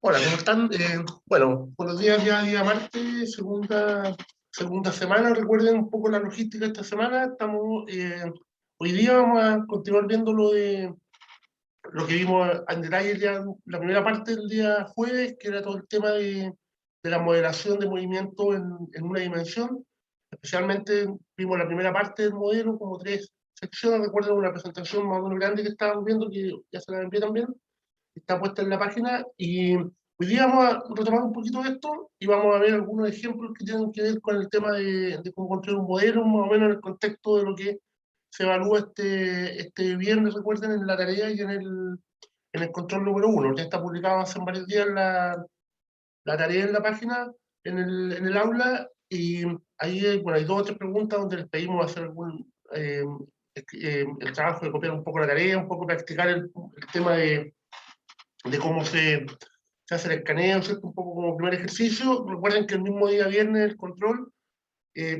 Hola, ¿cómo están? Bueno, buenos días, ya día martes, segunda semana. Recuerden un poco la logística esta semana. Hoy día vamos a continuar viendo lo que vimos en detalle ya, la primera parte del día jueves, que era todo el tema de la modelación de movimiento en una dimensión. Especialmente vimos la primera parte del modelo, como tres secciones. Recuerden una presentación más o menos grande que estábamos viendo, que ya se la envié también, está puesta en la página. Y hoy día vamos a retomar un poquito esto y vamos a ver algunos ejemplos que tienen que ver con el tema de cómo construir un modelo, más o menos en el contexto de lo que se evalúa este viernes, recuerden, en la tarea y en el control número uno. Ya está publicado hace varios días la tarea en la página, en el aula, y ahí bueno, hay dos o tres preguntas donde les pedimos hacer el trabajo de copiar un poco la tarea, un poco practicar el tema de cómo se hace el escaneo, ¿cierto? Un poco como primer ejercicio. Recuerden que el mismo día viernes el control,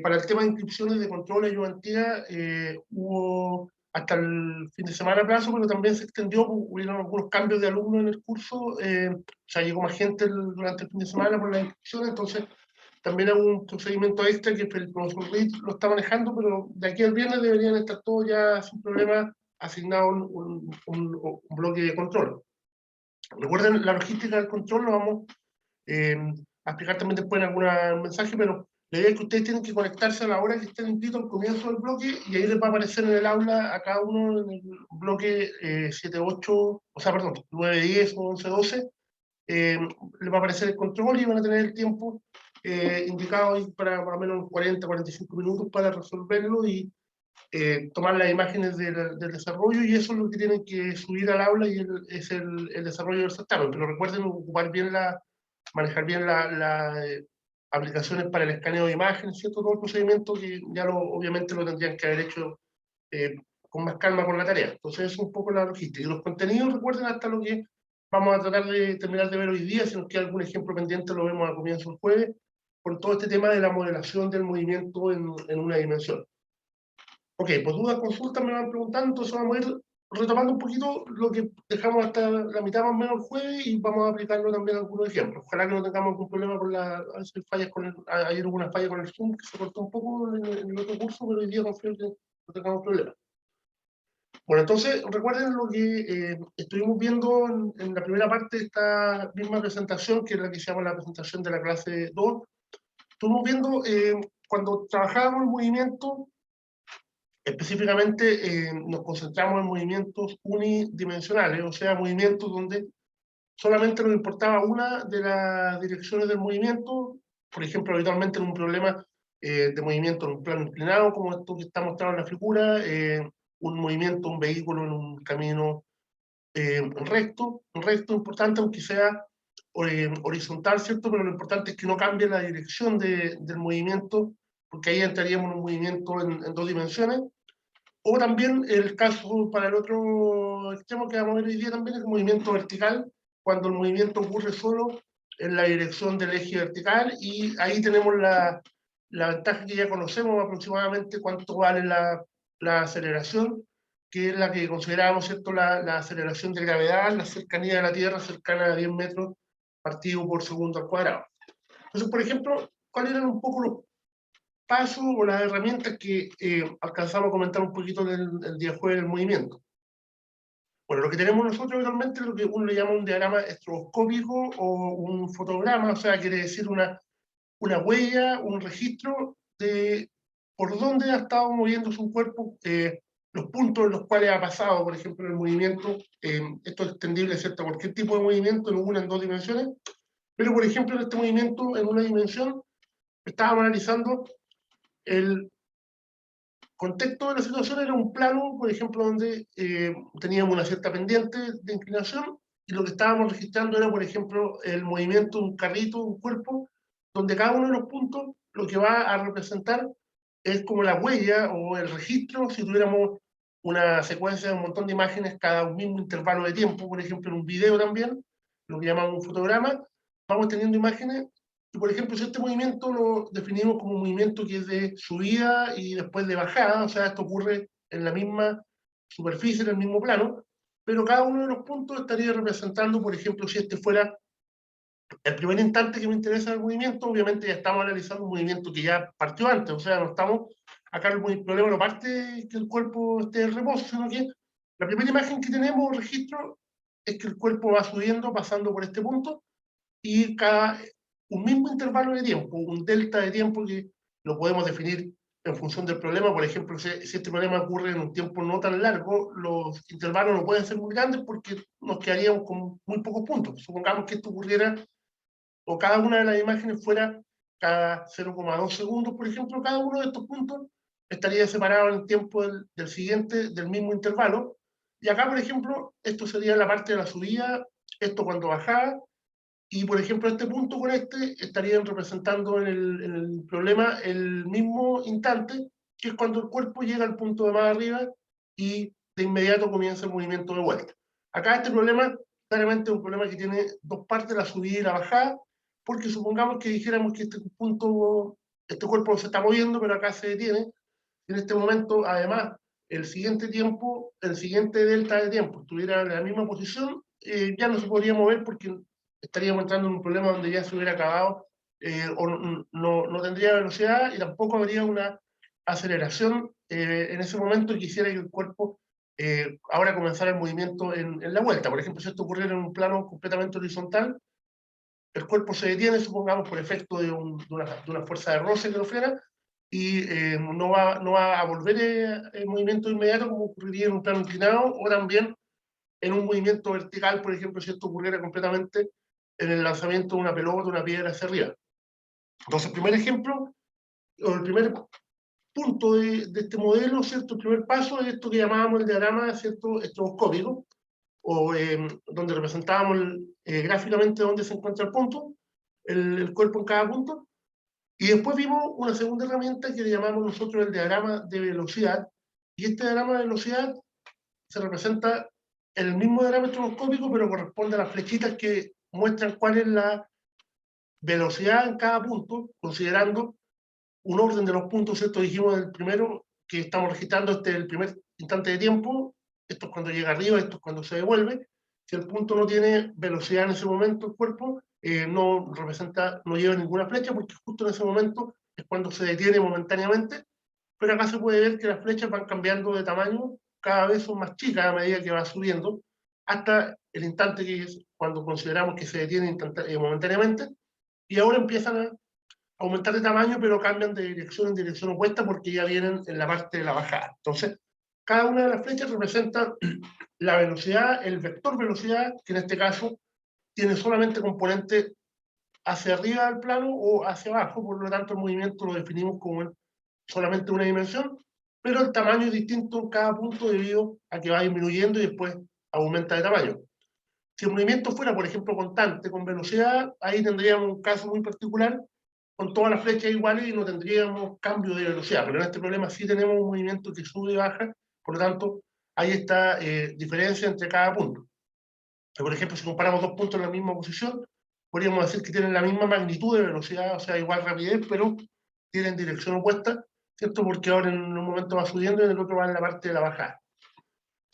para el tema de inscripciones de control ayudantía, hubo hasta el fin de semana plazo, pero también se extendió, hubieron algunos cambios de alumnos en el curso, o sea, llegó más gente durante el fin de semana por las inscripciones, entonces también hay un procedimiento extra que el profesor Reed lo está manejando, pero de aquí al viernes deberían estar todos ya sin problema asignados un bloque de control. Recuerden, la logística del control lo vamos eh, a explicar también después en algún mensaje, pero la idea es que ustedes tienen que conectarse a la hora que estén inscritos al comienzo del bloque, y ahí les va a aparecer en el aula a cada uno en el bloque 7, 8, o sea, perdón, 9, 10 o 11, 12, les va a aparecer el control y van a tener el tiempo indicado ahí para más o menos 40, 45 minutos para resolverlo y tomar las imágenes del desarrollo, y eso es lo que tienen que subir al aula, y es el desarrollo del certamen. Pero recuerden ocupar bien manejar bien las aplicaciones para el escaneo de imágenes, ¿cierto? Todo el procedimiento que ya obviamente lo tendrían que haber hecho eh, con más calma con la tarea. Entonces es un poco la logística. Y los contenidos, recuerden hasta lo que vamos a tratar de terminar de ver hoy día. Si nos queda algún ejemplo pendiente lo vemos a comienzo del jueves, con todo este tema de la modelación del movimiento en una dimensión. Ok, pues dudas, consultas me van preguntando, entonces vamos a ir retomando un poquito lo que dejamos hasta la mitad más o menos el jueves, y vamos a aplicarlo también a algunos ejemplos. Ojalá que no tengamos algún problema con a veces fallas ayer hubo una falla con el Zoom que se cortó un poco en el otro curso, pero hoy día confío que no tengamos problemas. Bueno, entonces recuerden lo que estuvimos viendo en la primera parte de esta misma presentación, que es la que se llama la presentación de la clase 2. Estuvimos viendo cuando trabajábamos el movimiento. Específicamente nos concentramos en movimientos unidimensionales, o sea, movimientos donde solamente nos importaba una de las direcciones del movimiento. Por ejemplo, habitualmente en un problema de movimiento en un plano inclinado, como esto que está mostrado en la figura, un movimiento, un vehículo en un camino recto, importante, aunque sea horizontal, ¿cierto? Pero lo importante es que no cambie la dirección del movimiento, porque ahí entraríamos en un movimiento en dos dimensiones. O también el caso para el otro extremo que vamos a ver hoy día también es el movimiento vertical, cuando el movimiento ocurre solo en la dirección del eje vertical, y ahí tenemos la ventaja que ya conocemos aproximadamente cuánto vale la aceleración, que es la que considerábamos, ¿cierto? La aceleración de gravedad, la cercanía de la Tierra cercana a 10 metros partido por segundo al cuadrado. Entonces, por ejemplo, ¿cuáles eran un poco los pasos o las herramientas que alcanzamos a comentar un poquito el día jueves del movimiento? Bueno, lo que tenemos nosotros actualmente es lo que uno le llama un diagrama estroboscópico o un fotograma, o sea, quiere decir una huella, un registro de por dónde ha estado moviéndose un cuerpo, los puntos en los cuales ha pasado, por ejemplo, el movimiento. Esto es extendible, ¿cierto?, a cualquier tipo de movimiento, en una, en dos dimensiones, pero por ejemplo en este movimiento en una dimensión estábamos analizando el contexto de la situación. Era un plano, por ejemplo, donde teníamos una cierta pendiente de inclinación, y lo que estábamos registrando era, por ejemplo, el movimiento de un carrito, un cuerpo, donde cada uno de los puntos lo que va a representar es como la huella o el registro. Si tuviéramos una secuencia de un montón de imágenes cada un mismo intervalo de tiempo, por ejemplo, en un video también, lo que llamamos un fotograma, vamos teniendo imágenes. Y por ejemplo, si este movimiento lo definimos como un movimiento que es de subida y después de bajada, o sea, esto ocurre en la misma superficie, en el mismo plano, pero cada uno de los puntos estaría representando, por ejemplo, si este fuera el primer instante que me interesa el movimiento, obviamente ya estamos analizando un movimiento que ya partió antes, o sea, no estamos, acá el problema no parte que el cuerpo esté en reposo, sino que la primera imagen que tenemos, registro, es que el cuerpo va subiendo, pasando por este punto, y cada un mismo intervalo de tiempo, un delta de tiempo que lo podemos definir en función del problema. Por ejemplo, si este problema ocurre en un tiempo no tan largo, los intervalos no pueden ser muy grandes porque nos quedaríamos con muy pocos puntos. Supongamos que esto ocurriera, o cada una de las imágenes fuera cada 0,2 segundos, por ejemplo, cada uno de estos puntos estaría separado en el tiempo del siguiente, del mismo intervalo. Y acá, por ejemplo, esto sería la parte de la subida, esto cuando bajaba, y, por ejemplo, este punto con este estarían representando en el problema el mismo instante, que es cuando el cuerpo llega al punto de más arriba y de inmediato comienza el movimiento de vuelta. Acá este problema, claramente es un problema que tiene dos partes, la subida y la bajada, porque supongamos que dijéramos que este punto, este cuerpo se está moviendo, pero acá se detiene. En este momento, además, el siguiente tiempo, el siguiente delta de tiempo estuviera en la misma posición, ya no se podría mover porque estaríamos entrando en un problema donde ya se hubiera acabado, o no tendría velocidad y tampoco habría una aceleración en ese momento que hiciera que el cuerpo ahora comenzara el movimiento en la vuelta. Por ejemplo, si esto ocurriera en un plano completamente horizontal, el cuerpo se detiene, supongamos, por efecto de una fuerza de roce que lo frena, y no va a volver el movimiento inmediato como ocurriría en un plano inclinado, o también en un movimiento vertical, por ejemplo, si esto ocurriera completamente en el lanzamiento de una pelota, una piedra hacia arriba. Entonces, el primer ejemplo, o el primer punto de este modelo, ¿cierto? El primer paso es esto que llamábamos el diagrama, ¿cierto?, estroboscópico, o donde representábamos gráficamente dónde se encuentra el punto, el cuerpo en cada punto. Y después vimos una segunda herramienta que le llamamos nosotros el diagrama de velocidad, y este diagrama de velocidad se representa en el mismo diagrama estroboscópico, pero corresponde a las flechitas que muestran cuál es la velocidad en cada punto, considerando un orden de los puntos. Esto dijimos el primero, que estamos registrando el primer instante de tiempo, esto es cuando llega arriba, esto es cuando se devuelve. Si el punto no tiene velocidad en ese momento, el cuerpo no representa, no lleva ninguna flecha, porque justo en ese momento es cuando se detiene momentáneamente, pero acá se puede ver que las flechas van cambiando de tamaño, cada vez son más chicas a medida que va subiendo, hasta el instante que es cuando consideramos que se detiene momentáneamente, y ahora empiezan a aumentar de tamaño, pero cambian de dirección en dirección opuesta porque ya vienen en la parte de la bajada. Entonces, cada una de las flechas representa la velocidad, el vector velocidad, que en este caso tiene solamente componente hacia arriba del plano o hacia abajo, por lo tanto el movimiento lo definimos como solamente una dimensión, pero el tamaño es distinto en cada punto debido a que va disminuyendo y después aumenta de tamaño. Si el movimiento fuera, por ejemplo, constante, con velocidad, ahí tendríamos un caso muy particular, con todas las flechas iguales y no tendríamos cambio de velocidad, pero en este problema sí tenemos un movimiento que sube y baja, por lo tanto, hay esta diferencia entre cada punto. Por ejemplo, si comparamos dos puntos en la misma posición, podríamos decir que tienen la misma magnitud de velocidad, o sea, igual rapidez, pero tienen dirección opuesta, ¿cierto? Porque ahora en un momento va subiendo y en el otro va en la parte de la bajada.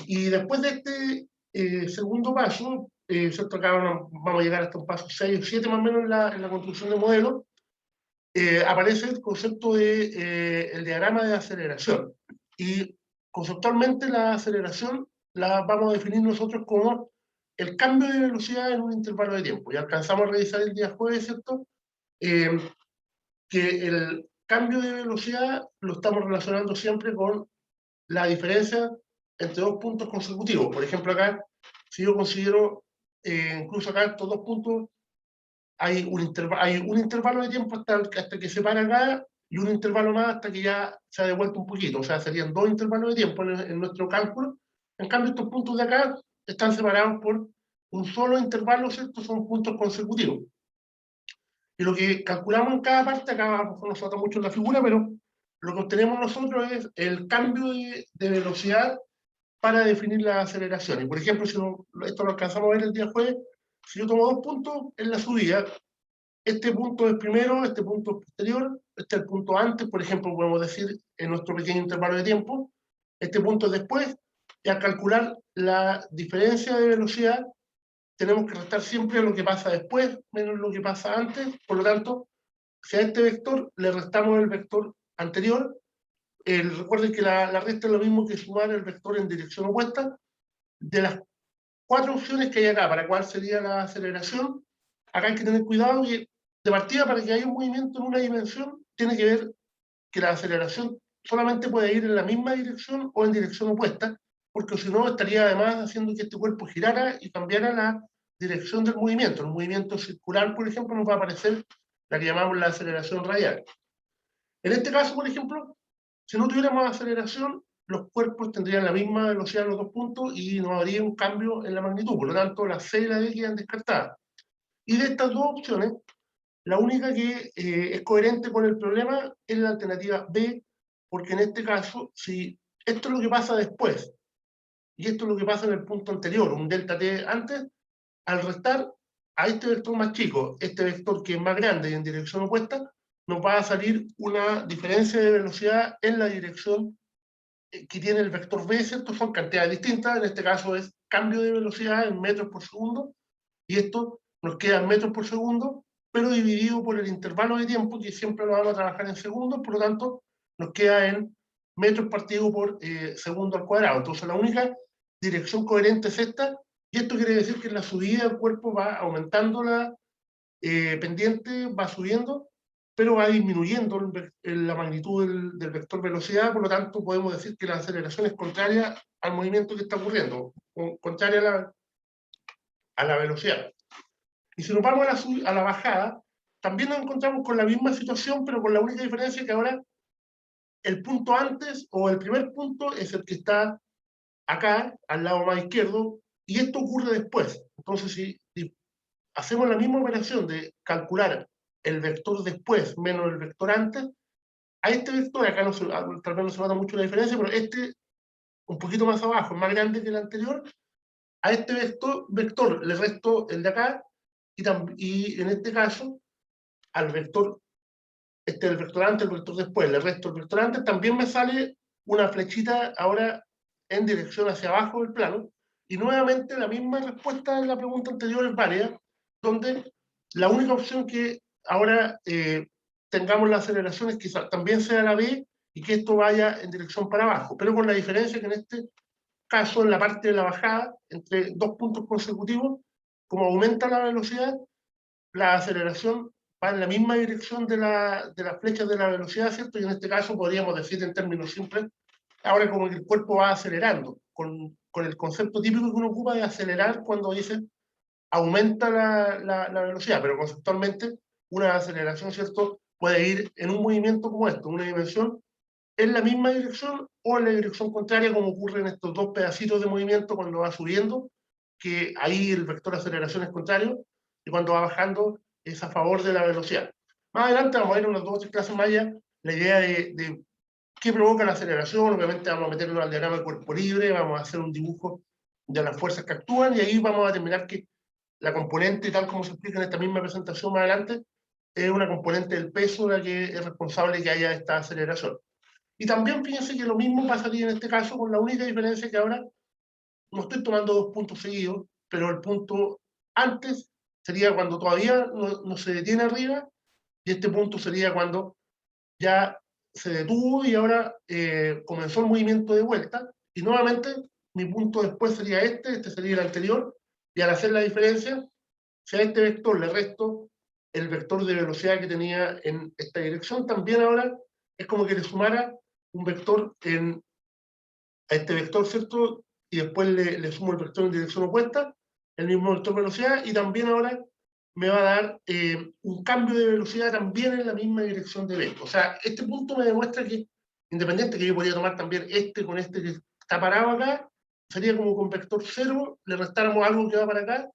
Y después de este segundo paso, ¿cierto? Acá vamos a llegar hasta un paso 6 o 7 más o menos en la construcción de modelos, aparece el concepto de el diagrama de aceleración. Y conceptualmente la aceleración la vamos a definir nosotros como el cambio de velocidad en un intervalo de tiempo. Y alcanzamos a revisar el día jueves, ¿cierto? Eh, que el cambio de velocidad lo estamos relacionando siempre con la diferencia entre dos puntos consecutivos. Por ejemplo, acá, si yo considero, incluso acá estos dos puntos, hay un intervalo de tiempo hasta que se para acá y un intervalo más hasta que ya se ha devuelto un poquito. O sea, serían dos intervalos de tiempo en nuestro cálculo. En cambio, estos puntos de acá están separados por un solo intervalo, ¿cierto? Son puntos consecutivos. Y lo que calculamos en cada parte, acá a lo mejor nos falta mucho en la figura, pero lo que obtenemos nosotros es el cambio de velocidad para definir la aceleración. Y por ejemplo, si esto lo alcanzamos a ver el día jueves, si yo tomo dos puntos en la subida, este punto es primero, este punto es posterior, este es el punto antes, por ejemplo, podemos decir en nuestro pequeño intervalo de tiempo, este punto es después, y al calcular la diferencia de velocidad, tenemos que restar siempre lo que pasa después menos lo que pasa antes. Por lo tanto, si a este vector le restamos el vector anterior, recuerden que la resta es lo mismo que sumar el vector en dirección opuesta. De las 4 opciones que hay acá para cuál sería la aceleración, acá hay que tener cuidado que de partida, para que haya un movimiento en una dimensión, tiene que ver que la aceleración solamente puede ir en la misma dirección o en dirección opuesta, porque si no estaría además haciendo que este cuerpo girara y cambiara la dirección del movimiento. El movimiento circular, por ejemplo, nos va a aparecer la que llamamos la aceleración radial. En este caso, por ejemplo, si no tuviéramos aceleración, los cuerpos tendrían la misma velocidad en los dos puntos y no habría un cambio en la magnitud. Por lo tanto, la C y la D quedan descartadas. Y de estas dos opciones, la única que es coherente con el problema es la alternativa B, porque en este caso, si esto es lo que pasa después y esto es lo que pasa en el punto anterior, un delta t antes, al restar a este vector más chico, este vector que es más grande y en dirección opuesta, nos va a salir una diferencia de velocidad en la dirección que tiene el vector b, ¿cierto? Son cantidades distintas, en este caso es cambio de velocidad en metros por segundo, y esto nos queda en metros por segundo, pero dividido por el intervalo de tiempo, que siempre lo vamos a trabajar en segundos, por lo tanto, nos queda en metros partido por segundo al cuadrado. Entonces, la única dirección coherente es esta, y esto quiere decir que la subida del cuerpo va aumentando la pendiente, va subiendo, pero va disminuyendo la magnitud del vector velocidad, por lo tanto podemos decir que la aceleración es contraria al movimiento que está ocurriendo, contraria a la velocidad. Y si nos vamos a la bajada, también nos encontramos con la misma situación, pero con la única diferencia que ahora el punto antes, o el primer punto, es el que está acá, al lado más izquierdo, y esto ocurre después. Entonces, si hacemos la misma operación de calcular el vector después menos el vector antes, a este vector, acá no tal vez no se nota mucho la diferencia, pero este, un poquito más abajo, es más grande que el anterior, a este vector le resto el de acá, y en este caso, al vector, el vector antes, el vector después, le resto el vector antes, también me sale una flechita ahora en dirección hacia abajo del plano, y nuevamente la misma respuesta en la pregunta anterior es válida, donde la única opción que ahora tengamos la aceleración es que también sea la B y que esto vaya en dirección para abajo, pero con la diferencia que en este caso, en la parte de la bajada, entre dos puntos consecutivos, como aumenta la velocidad, la aceleración va en la misma dirección de las flechas de la velocidad, ¿cierto? Y en este caso podríamos decir en términos simples, ahora como que el cuerpo va acelerando, con el concepto típico que uno ocupa de acelerar cuando dice aumenta la velocidad, pero conceptualmente una aceleración, ¿cierto? Puede ir en un movimiento como esto, una dimensión, en la misma dirección o en la dirección contraria, como ocurre en estos dos pedacitos de movimiento cuando va subiendo, que ahí el vector de aceleración es contrario, y cuando va bajando es a favor de la velocidad. Más adelante vamos a ir a unas 2 o 3 clases más allá, la idea de qué provoca la aceleración. Obviamente vamos a meterlo al diagrama de cuerpo libre, vamos a hacer un dibujo de las fuerzas que actúan, y ahí vamos a determinar que la componente, tal como se explica en esta misma presentación más adelante, es una componente del peso la que es responsable de que haya esta aceleración. Y también fíjense que lo mismo pasaría en este caso, con la única diferencia que ahora no estoy tomando dos puntos seguidos, pero el punto antes sería cuando todavía no se detiene arriba, y este punto sería cuando ya se detuvo y ahora comenzó el movimiento de vuelta, y nuevamente mi punto después sería este sería el anterior, y al hacer la diferencia, si a este vector le resto el vector de velocidad que tenía en esta dirección, también ahora es como que le sumara un vector a este vector, ¿cierto? Y después le sumo el vector en dirección opuesta, el mismo vector de velocidad, y también ahora me va a dar un cambio de velocidad también en la misma dirección de B. O sea, este punto me demuestra que, independiente que yo podría tomar también este con este que está parado acá, sería como con vector cero, le restáramos algo que va para acá.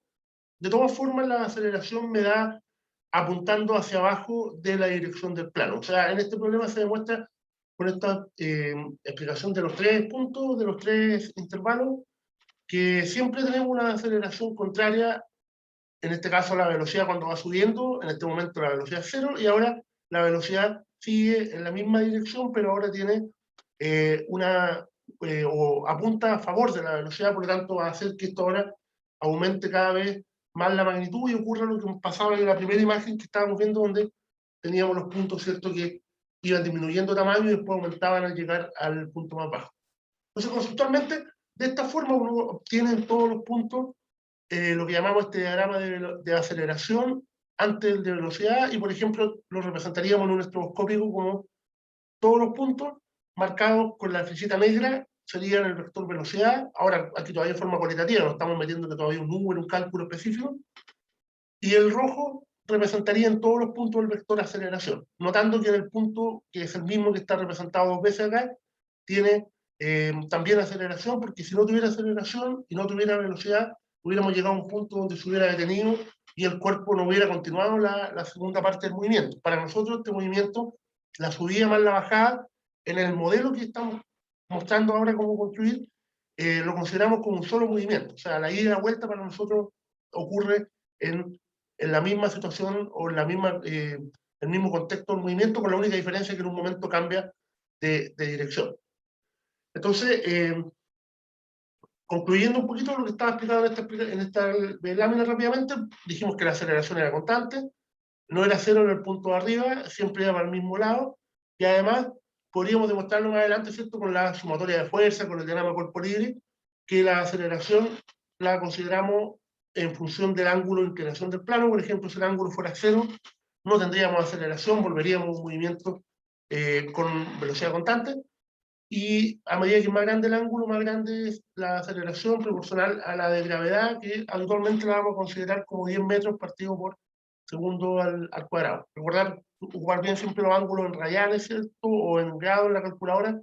De todas formas, la aceleración me da apuntando hacia abajo de la dirección del plano. O sea, en este problema se demuestra con esta explicación de los 3 puntos, de los 3 intervalos, que siempre tenemos una aceleración contraria, en este caso la velocidad cuando va subiendo, en este momento la velocidad es cero, y ahora la velocidad sigue en la misma dirección, pero ahora tiene o apunta a favor de la velocidad, por lo tanto va a hacer que esto ahora aumente cada vez más la magnitud, y ocurre lo que pasaba en la primera imagen que estábamos viendo, donde teníamos los puntos, ¿cierto?, que iban disminuyendo tamaño y después aumentaban al llegar al punto más bajo. Entonces, conceptualmente, de esta forma uno obtiene en todos los puntos lo que llamamos este diagrama de aceleración antes del de velocidad, y por ejemplo lo representaríamos en un estroboscópico como todos los puntos marcados con la flechita negra serían el vector velocidad. Ahora, aquí todavía de forma cualitativa, no estamos metiendo que todavía un número, un cálculo específico, y el rojo representaría en todos los puntos el vector aceleración, notando que en el punto, que es el mismo que está representado dos veces acá, tiene también aceleración, porque si no tuviera aceleración y no tuviera velocidad, hubiéramos llegado a un punto donde se hubiera detenido y el cuerpo no hubiera continuado la segunda parte del movimiento. Para nosotros este movimiento, la subida más la bajada, en el modelo que estamos mostrando ahora cómo construir, lo consideramos como un solo movimiento. O sea, la ida y la vuelta para nosotros ocurre en la misma situación o en la misma, el mismo contexto del movimiento, con la única diferencia que en un momento cambia de dirección. Entonces, concluyendo un poquito lo que estaba explicado en esta lámina rápidamente, dijimos que la aceleración era constante, no era cero en el punto de arriba, siempre iba para el mismo lado, y además podríamos demostrarlo más adelante, ¿cierto?, con la sumatoria de fuerza, con el diagrama cuerpo libre, que la aceleración la consideramos en función del ángulo de inclinación del plano. Por ejemplo, si el ángulo fuera cero, no tendríamos aceleración, volveríamos a un movimiento con velocidad constante, y a medida que es más grande el ángulo, más grande es la aceleración proporcional a la de gravedad, que habitualmente la vamos a considerar como 10 metros partido por segundo al cuadrado. Recordar, ocupar bien siempre los ángulos en radianes, ¿cierto?, o en grados en la calculadora.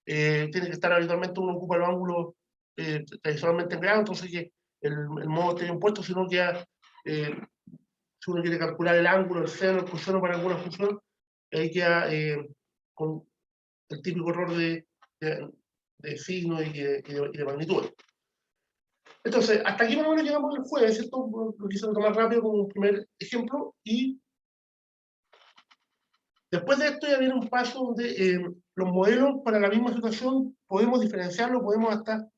Tiene que estar habitualmente, uno ocupa los ángulos tradicionalmente en grados, entonces que el modo esté bien puesto, sino que si uno quiere calcular el ángulo, el seno, el coseno para alguna función, ahí queda con el típico error de, de signo y de magnitud. Entonces, hasta aquí más o menos llegamos el jueves, ¿cierto? Lo quise tomar rápido como un primer ejemplo, y después de esto ya viene un paso donde los modelos para la misma situación podemos diferenciarlo, podemos hasta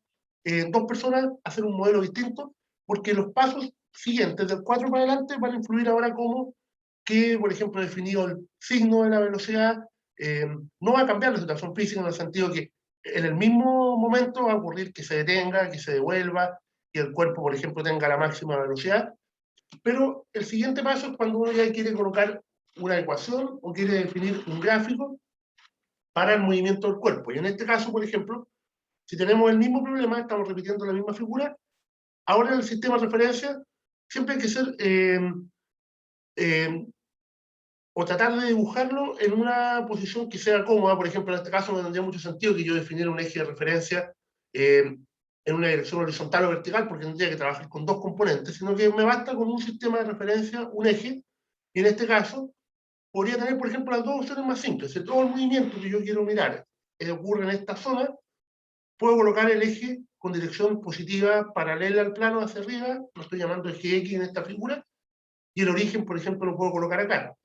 dos personas hacer un modelo distinto, porque los pasos siguientes, del 4 para adelante, van a influir ahora como que, por ejemplo, definido el signo de la velocidad, no va a cambiar la situación física en el sentido que en el mismo momento va a ocurrir que se detenga, que se devuelva, que el cuerpo, por ejemplo, tenga la máxima velocidad, pero el siguiente paso es cuando uno ya quiere colocar una ecuación o quiere definir un gráfico para el movimiento del cuerpo. Y en este caso, por ejemplo, si tenemos el mismo problema, estamos repitiendo la misma figura, ahora en el sistema de referencia siempre hay que ser eh, o tratar de dibujarlo en una posición que sea cómoda. Por ejemplo, en este caso no tendría mucho sentido que yo definiera un eje de referencia en una dirección horizontal o vertical, porque tendría que trabajar con dos componentes, sino que me basta con un sistema de referencia, un eje, y en este caso podría tener, por ejemplo, las dos opciones más simples. Si todo el movimiento que yo quiero mirar ocurre en esta zona, puedo colocar el eje con dirección positiva paralela al plano hacia arriba, lo estoy llamando eje X en esta figura, y el origen, por ejemplo, lo puedo colocar acá.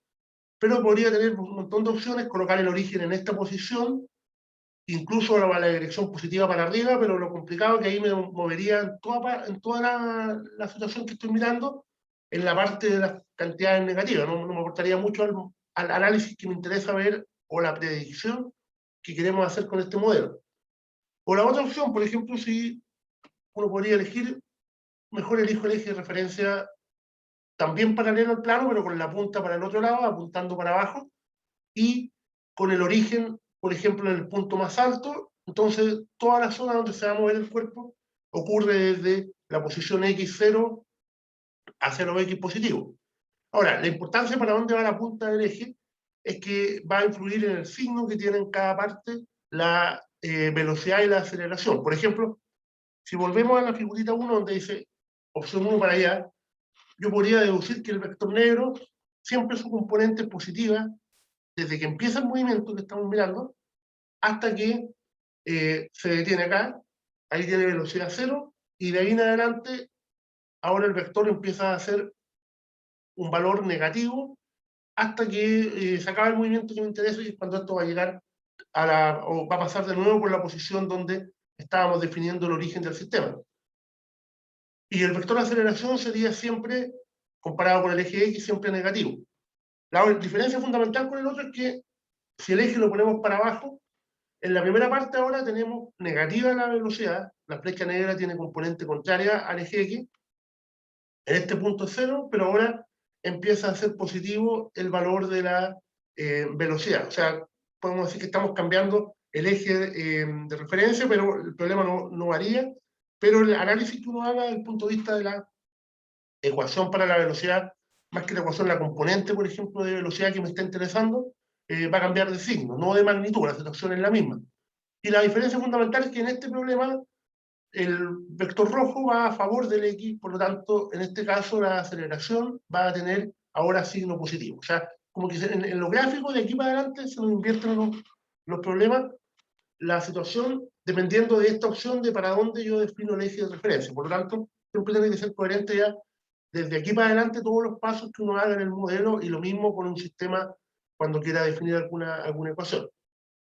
Pero podría tener un montón de opciones, colocar el origen en esta posición, incluso la dirección positiva para arriba, pero lo complicado es que ahí me movería en toda la situación que estoy mirando, en la parte de las cantidades negativas. No me aportaría mucho al análisis que me interesa ver, o la predicción que queremos hacer con este modelo. O la otra opción, por ejemplo, si uno podría elegir, mejor elijo el eje de referencia también paralelo al plano, pero con la punta para el otro lado, apuntando para abajo, y con el origen, por ejemplo, en el punto más alto. Entonces toda la zona donde se va a mover el cuerpo ocurre desde la posición X0 a 0X positivo. Ahora, la importancia para dónde va la punta del eje es que va a influir en el signo que tiene en cada parte la velocidad y la aceleración. Por ejemplo, si volvemos a la figurita 1 donde dice opción 1 para allá, yo podría deducir que el vector negro siempre su componente es positiva desde que empieza el movimiento que estamos mirando hasta que se detiene acá. Ahí tiene velocidad cero, y de ahí en adelante ahora el vector empieza a ser un valor negativo hasta que se acaba el movimiento que me interesa, y es cuando esto va a llegar o va a pasar de nuevo por la posición donde estábamos definiendo el origen del sistema. y el vector de aceleración sería siempre, comparado con el eje X, siempre negativo. La diferencia fundamental con el otro es que si el eje lo ponemos para abajo, en la primera parte ahora tenemos negativa la velocidad, la flecha negra tiene componente contraria al eje X, en este punto es cero, pero ahora empieza a ser positivo el valor de la velocidad. O sea, podemos decir que estamos cambiando el eje de referencia, pero el problema no varía. Pero el análisis que uno haga desde el punto de vista de la ecuación para la velocidad, más que la ecuación, la componente, por ejemplo, de velocidad que me está interesando, va a cambiar de signo, no de magnitud, la situación es la misma. Y la diferencia fundamental es que en este problema el vector rojo va a favor del X, por lo tanto, en este caso la aceleración va a tener ahora signo positivo. O sea, como que en los gráficos de aquí para adelante se nos invierten los problemas, la situación, dependiendo de esta opción de para dónde yo defino el eje de referencia. Por lo tanto, siempre tiene que ser coherente ya desde aquí para adelante todos los pasos que uno haga en el modelo, y lo mismo con un sistema cuando quiera definir alguna ecuación.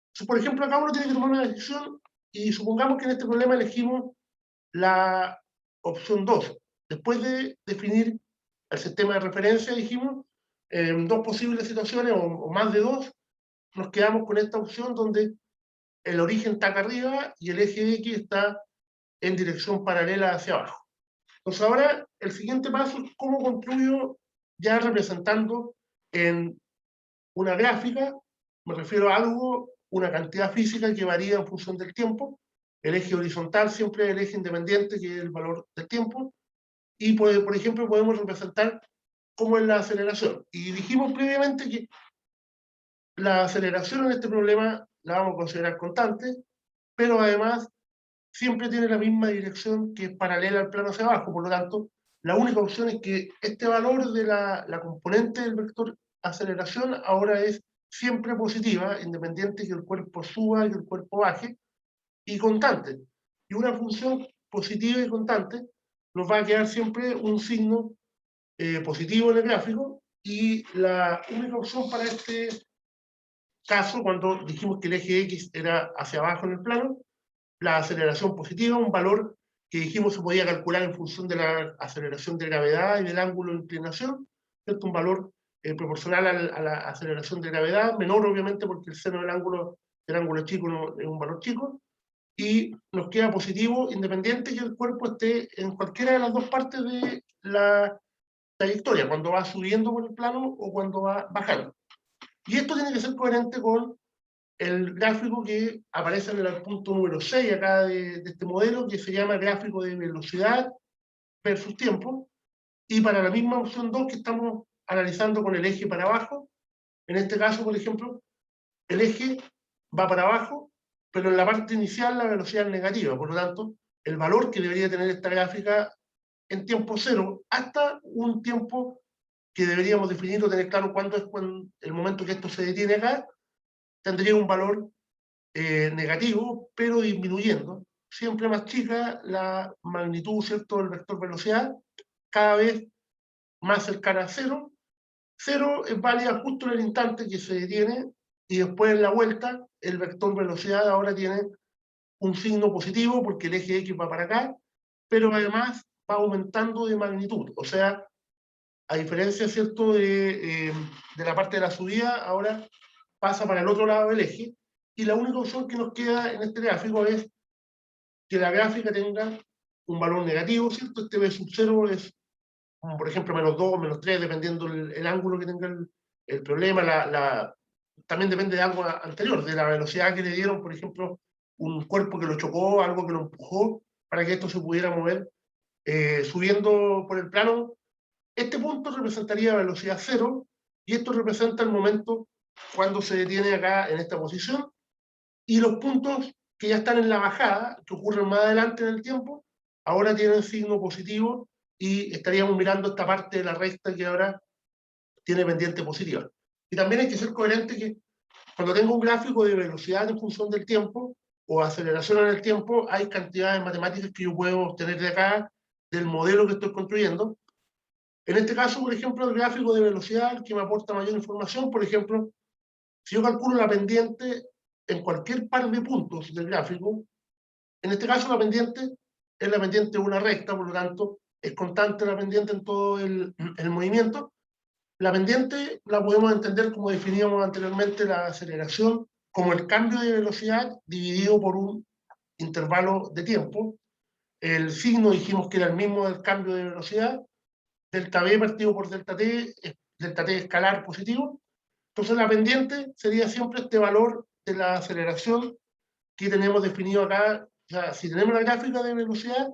Entonces, por ejemplo, acá uno tiene que tomar una decisión y supongamos que en este problema elegimos la opción 2. Después de definir el sistema de referencia, dijimos, en dos posibles situaciones o más de dos, nos quedamos con esta opción donde el origen está acá arriba y el eje X está en dirección paralela hacia abajo. Entonces ahora el siguiente paso es cómo construyo, ya representando en una gráfica, me refiero a algo, una cantidad física que varía en función del tiempo. El eje horizontal siempre es el eje independiente, que es el valor del tiempo. Y por ejemplo podemos representar cómo es la aceleración. Y dijimos previamente que la aceleración en este problema la vamos a considerar constante, pero además siempre tiene la misma dirección, que es paralela al plano hacia abajo. Por lo tanto, la única opción es que este valor de la componente del vector aceleración ahora es siempre positiva, independiente que el cuerpo suba y que el cuerpo baje, y constante. Y una función positiva y constante nos va a quedar siempre un signo positivo en el gráfico, y la única opción para este caso, cuando dijimos que el eje X era hacia abajo en el plano, la aceleración positiva, un valor que dijimos se podía calcular en función de la aceleración de gravedad y del ángulo de inclinación, ¿cierto? Un valor proporcional a la aceleración de gravedad, menor obviamente porque el seno del ángulo chico no, es un valor chico, y nos queda positivo independiente que el cuerpo esté en cualquiera de las dos partes de la trayectoria, cuando va subiendo por el plano o cuando va bajando. Y esto tiene que ser coherente con el gráfico que aparece en el punto número 6 acá de este modelo, que se llama gráfico de velocidad versus tiempo, y para la misma opción 2 que estamos analizando con el eje para abajo, en este caso, por ejemplo, el eje va para abajo, pero en la parte inicial la velocidad es negativa, por lo tanto, el valor que debería tener esta gráfica en tiempo cero, hasta un tiempo que deberíamos definir o tener claro cuándo es el momento que esto se detiene acá, tendría un valor negativo, pero disminuyendo. Siempre más chica la magnitud, ¿cierto?, del vector velocidad, cada vez más cercana a cero. Cero es válida justo en el instante que se detiene, y después en la vuelta el vector velocidad ahora tiene un signo positivo porque el eje X va para acá, pero además va aumentando de magnitud. O sea, a diferencia, ¿cierto?, de la parte de la subida, ahora pasa para el otro lado del eje, y la única opción que nos queda en este gráfico es que la gráfica tenga un valor negativo, ¿cierto? Este B sub 0 es, por ejemplo, -2, -3, dependiendo el ángulo que tenga el problema. También depende de algo anterior, de la velocidad que le dieron, por ejemplo, un cuerpo que lo chocó, algo que lo empujó, para que esto se pudiera mover subiendo por el plano. Este punto representaría velocidad cero, y esto representa el momento cuando se detiene acá en esta posición, y los puntos que ya están en la bajada, que ocurren más adelante en el tiempo, ahora tienen signo positivo, y estaríamos mirando esta parte de la recta que ahora tiene pendiente positiva. Y también hay que ser coherente que cuando tengo un gráfico de velocidad en función del tiempo o aceleración en el tiempo, hay cantidades matemáticas que yo puedo obtener de acá, del modelo que estoy construyendo. En este caso, por ejemplo, el gráfico de velocidad, que me aporta mayor información, por ejemplo, si yo calculo la pendiente en cualquier par de puntos del gráfico, en este caso la pendiente es la pendiente de una recta, por lo tanto, es constante la pendiente en todo el movimiento. La pendiente la podemos entender como definíamos anteriormente la aceleración, como el cambio de velocidad dividido por un intervalo de tiempo. El signo dijimos que era el mismo del cambio de velocidad, delta v partido por delta t escalar positivo. Entonces la pendiente sería siempre este valor de la aceleración que tenemos definido acá. O sea, si tenemos la gráfica de velocidad,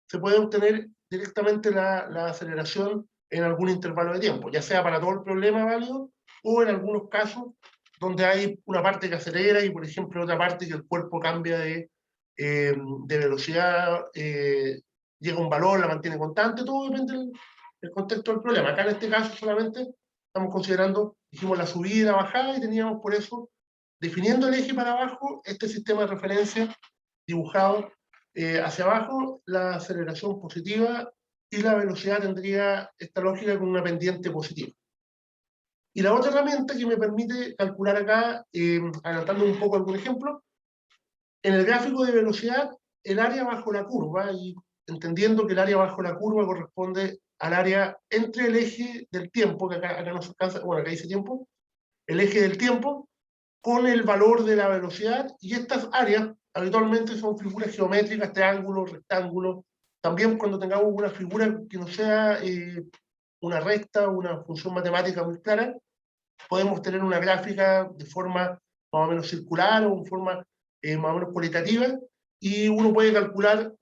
se puede obtener directamente la aceleración en algún intervalo de tiempo, ya sea para todo el problema válido o en algunos casos donde hay una parte que acelera y, por ejemplo, otra parte que el cuerpo cambia de velocidad, llega a un valor, la mantiene constante, todo depende del contexto del problema. Acá en este caso solamente estamos considerando, dijimos, la subida y la bajada, y teníamos por eso, definiendo el eje para abajo, este sistema de referencia dibujado hacia abajo, la aceleración positiva y la velocidad tendría esta lógica con una pendiente positiva. Y la otra herramienta que me permite calcular acá, adelantando un poco algún ejemplo, en el gráfico de velocidad, el área bajo la curva, y entendiendo que el área bajo la curva corresponde al área entre el eje del tiempo, que acá no se alcanza, bueno, acá dice tiempo, el eje del tiempo, con el valor de la velocidad, y estas áreas habitualmente son figuras geométricas, triángulos, rectángulos. También cuando tengamos una figura que no sea una recta, una función matemática muy clara, podemos tener una gráfica de forma más o menos circular o en forma más o menos cualitativa, y uno puede calcular,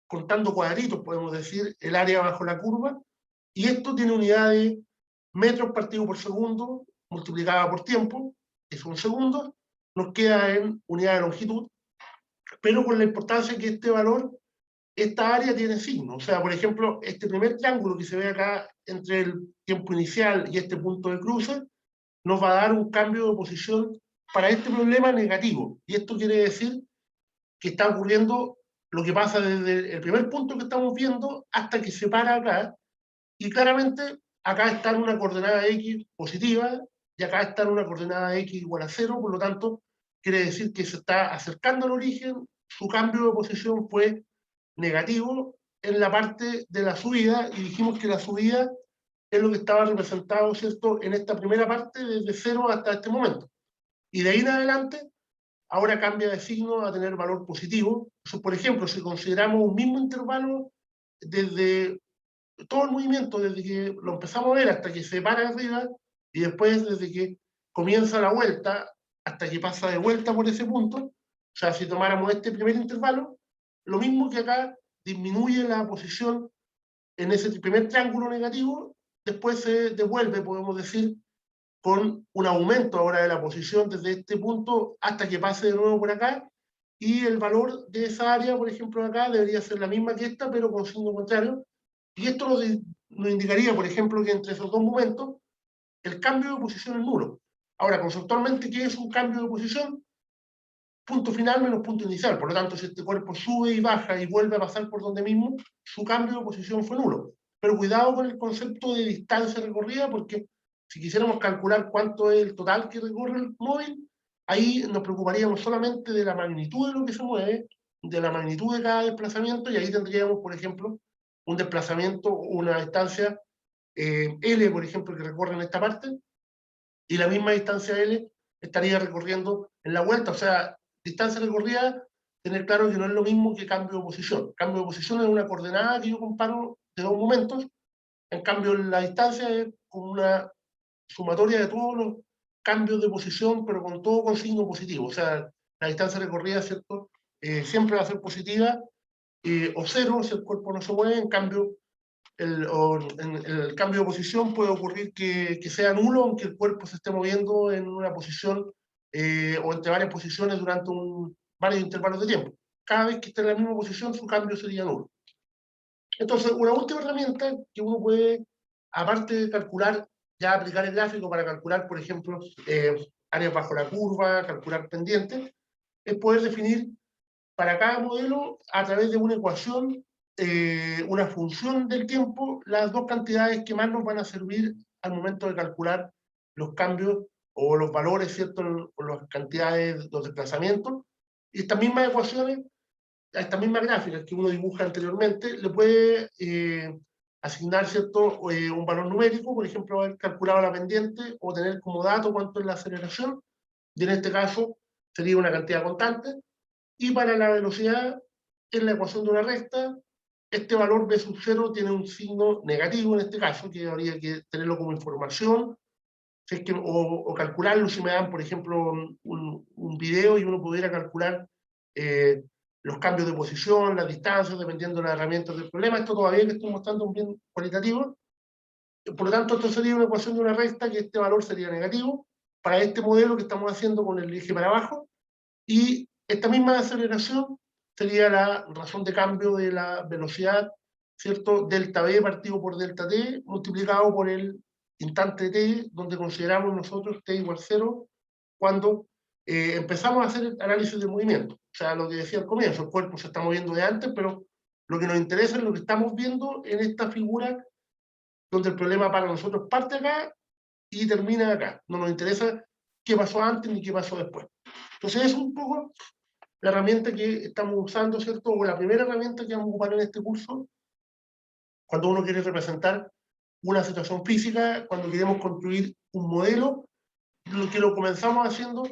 contando cuadritos, podemos decir, el área bajo la curva, y esto tiene unidad de metros partido por segundo multiplicada por tiempo, que son segundos, nos queda en unidad de longitud, pero con la importancia que este valor, esta área tiene signo. O sea, por ejemplo, este primer triángulo que se ve acá entre el tiempo inicial y este punto de cruce, nos va a dar un cambio de posición para este problema negativo. Y esto quiere decir que está ocurriendo lo que pasa desde el primer punto que estamos viendo hasta que se para acá, y claramente acá está en una coordenada x positiva, y acá está en una coordenada x igual a 0, por lo tanto, quiere decir que se está acercando al origen, su cambio de posición fue negativo en la parte de la subida, y dijimos que la subida es lo que estaba representado, ¿cierto?, en esta primera parte, desde 0 hasta este momento. Y de ahí en adelante, ahora cambia de signo a tener valor positivo. Entonces, por ejemplo, si consideramos un mismo intervalo desde todo el movimiento, desde que lo empezamos a ver hasta que se para arriba, y después desde que comienza la vuelta hasta que pasa de vuelta por ese punto, o sea, si tomáramos este primer intervalo, lo mismo que acá, disminuye la posición en ese primer triángulo negativo, después se devuelve, podemos decir, con un aumento ahora de la posición desde este punto hasta que pase de nuevo por acá, y el valor de esa área, por ejemplo, acá, debería ser la misma que esta, pero con signo contrario, y esto nos indicaría, por ejemplo, que entre esos dos momentos, el cambio de posición es nulo. Ahora, conceptualmente, ¿qué es un cambio de posición? Punto final menos punto inicial. Por lo tanto, si este cuerpo sube y baja y vuelve a pasar por donde mismo, su cambio de posición fue nulo. Pero cuidado con el concepto de distancia recorrida, porque si quisiéramos calcular cuánto es el total que recorre el móvil, ahí nos preocuparíamos solamente de la magnitud de lo que se mueve, de la magnitud de cada desplazamiento, y ahí tendríamos, por ejemplo, un desplazamiento o una distancia L, por ejemplo, que recorre en esta parte, y la misma distancia L estaría recorriendo en la vuelta. O sea, distancia recorrida, tener claro que no es lo mismo que cambio de posición. Cambio de posición es una coordenada que yo comparo de dos momentos, en cambio la distancia es como una sumatoria de todos los cambios de posición, pero con todo con signo positivo. O sea, la distancia recorrida, ¿cierto? Siempre va a ser positiva, o cero si el cuerpo no se mueve. En cambio, el cambio de posición puede ocurrir que sea nulo, aunque el cuerpo se esté moviendo en una posición o entre varias posiciones durante varios intervalos de tiempo. Cada vez que esté en la misma posición, su cambio sería nulo. Entonces, una última herramienta que uno puede, aparte de calcular, ya aplicar el gráfico para calcular, por ejemplo, áreas bajo la curva, calcular pendientes, es poder definir para cada modelo, a través de una ecuación, una función del tiempo, las dos cantidades que más nos van a servir al momento de calcular los cambios o los valores, ¿cierto?, o las cantidades, los desplazamientos. Y estas mismas ecuaciones a esta misma gráfica que uno dibuja anteriormente, le puede asignar, ¿cierto?, un valor numérico, por ejemplo, haber calculado la pendiente o tener como dato cuánto es la aceleración, y en este caso sería una cantidad constante, y para la velocidad, en la ecuación de una recta, este valor b sub 0 tiene un signo negativo en este caso, que habría que tenerlo como información, si es que, o calcularlo si me dan, por ejemplo, un video y uno pudiera calcular los cambios de posición, las distancias, dependiendo de las herramientas del problema. Esto todavía que estoy mostrando un bien cualitativo. Por lo tanto, esto sería una ecuación de una recta que este valor sería negativo para este modelo que estamos haciendo con el eje para abajo, y esta misma aceleración sería la razón de cambio de la velocidad, ¿cierto? Delta V partido por delta T, multiplicado por el instante T, donde consideramos nosotros T igual 0, cuando empezamos a hacer el análisis del movimiento. O sea, lo que decía al comienzo, el cuerpo se está moviendo de antes, pero lo que nos interesa es lo que estamos viendo en esta figura, donde el problema para nosotros parte acá y termina acá. No nos interesa qué pasó antes ni qué pasó después. Entonces es un poco la herramienta que estamos usando, ¿cierto? O la primera herramienta que vamos a ocupar en este curso, cuando uno quiere representar una situación física, cuando queremos construir un modelo, lo que lo comenzamos haciendo,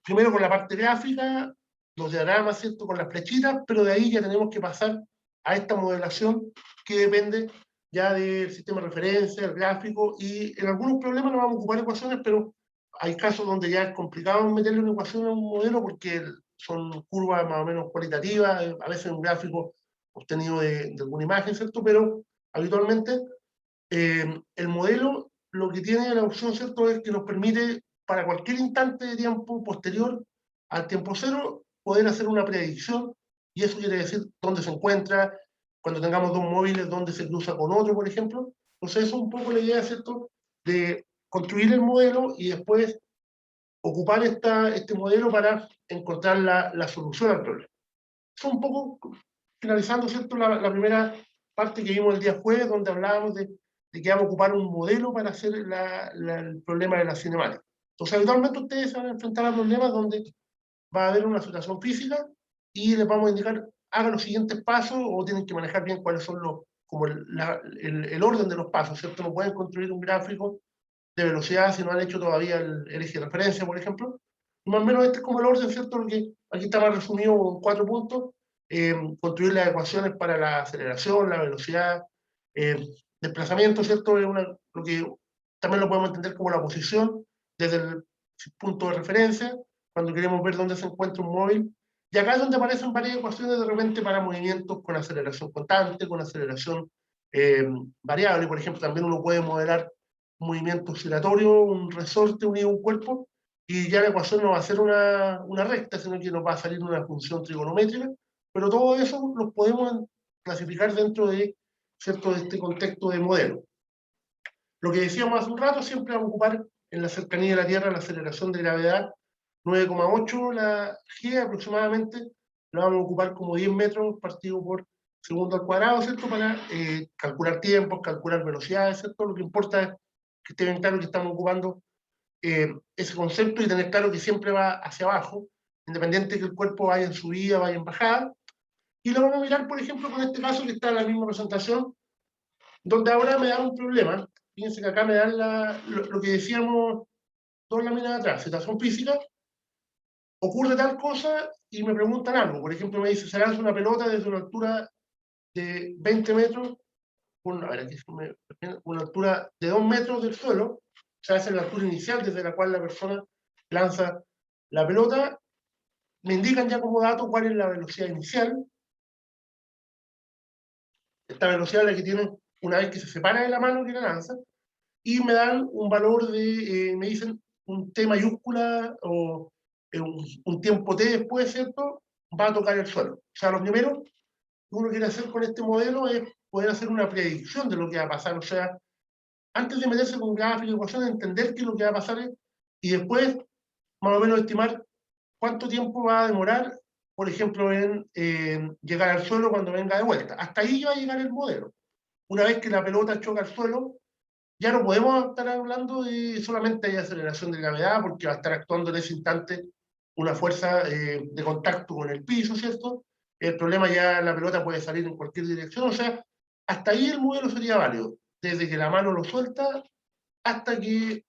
primero con la parte gráfica, los diagramas, ¿cierto? Con las flechitas, pero de ahí ya tenemos que pasar a esta modelación que depende ya del sistema de referencia, el gráfico, y en algunos problemas no vamos a ocupar ecuaciones, pero hay casos donde ya es complicado meterle una ecuación a un modelo porque son curvas más o menos cualitativas, a veces un gráfico obtenido de alguna imagen, ¿cierto? Pero habitualmente el modelo lo que tiene la opción, ¿cierto?, es que nos permite para cualquier instante de tiempo posterior al tiempo cero poder hacer una predicción, y eso quiere decir dónde se encuentra, cuando tengamos dos móviles, dónde se cruza con otro, por ejemplo. Entonces eso es un poco la idea, ¿cierto?, de construir el modelo y después ocupar este modelo para encontrar la solución al problema. Eso un poco finalizando, ¿cierto?, la primera parte que vimos el día jueves, donde hablábamos de que vamos a ocupar un modelo para hacer el problema de la cinemática. Entonces, habitualmente ustedes se van a enfrentar a problemas donde va a haber una situación física y les vamos a indicar, hagan los siguientes pasos, o tienen que manejar bien cuáles son como el orden de los pasos, ¿cierto? No pueden construir un gráfico de velocidad si no han hecho todavía el eje de referencia, por ejemplo. Y más o menos este es como el orden, ¿cierto? Lo que aquí está más resumido en 4 puntos. Construir las ecuaciones para la aceleración, la velocidad, desplazamiento, ¿cierto? Es lo que también lo podemos entender como la posición desde el punto de referencia, cuando queremos ver dónde se encuentra un móvil. Y acá es donde aparecen varias ecuaciones de repente para movimientos con aceleración constante, con aceleración variable. Por ejemplo, también uno puede modelar un movimiento oscilatorio, un resorte unido a un cuerpo, y ya la ecuación no va a ser una recta, sino que nos va a salir una función trigonométrica, pero todo eso lo podemos clasificar dentro de, ¿cierto?, de este contexto de modelo. Lo que decíamos hace un rato, siempre vamos a ocupar en la cercanía de la Tierra la aceleración de gravedad 9,8 la G aproximadamente, la vamos a ocupar como 10 metros partido por segundo al cuadrado, ¿cierto?, para calcular tiempos, calcular velocidades, ¿cierto? Lo que importa es que esté bien claro que estamos ocupando ese concepto y tener claro que siempre va hacia abajo, independiente de que el cuerpo vaya en subida, vaya en bajada. Y lo vamos a mirar, por ejemplo, con este caso que está en la misma presentación, donde ahora me da un problema. Fíjense que acá me dan lo que decíamos dos láminas atrás, situación física, ocurre tal cosa y me preguntan algo. Por ejemplo, me dice, se lanza una pelota desde una altura de 20 metros, a ver, aquí una altura de 2 metros del suelo, o sea, esa es la altura inicial desde la cual la persona lanza la pelota. Me indican ya como dato cuál es la velocidad inicial. Esta velocidad es la que tiene una vez que se separa de la mano que la lanza, y me dan un valor me dicen un T mayúscula o un tiempo T después, ¿cierto? Va a tocar el suelo. O sea, lo primero que uno quiere hacer con este modelo es poder hacer una predicción de lo que va a pasar. O sea, antes de meterse con gráficos y ecuaciones, entender qué es lo que va a pasar y después, más o menos, estimar cuánto tiempo va a demorar, por ejemplo, en llegar al suelo cuando venga de vuelta. Hasta ahí va a llegar el modelo. Una vez que la pelota choca al suelo, ya no podemos estar hablando de solamente de aceleración de gravedad, porque va a estar actuando en ese instante una fuerza de contacto con el piso, ¿cierto? el problema ya la pelota puede salir en cualquier dirección, o sea, hasta ahí el modelo sería válido, desde que la mano lo suelta hasta que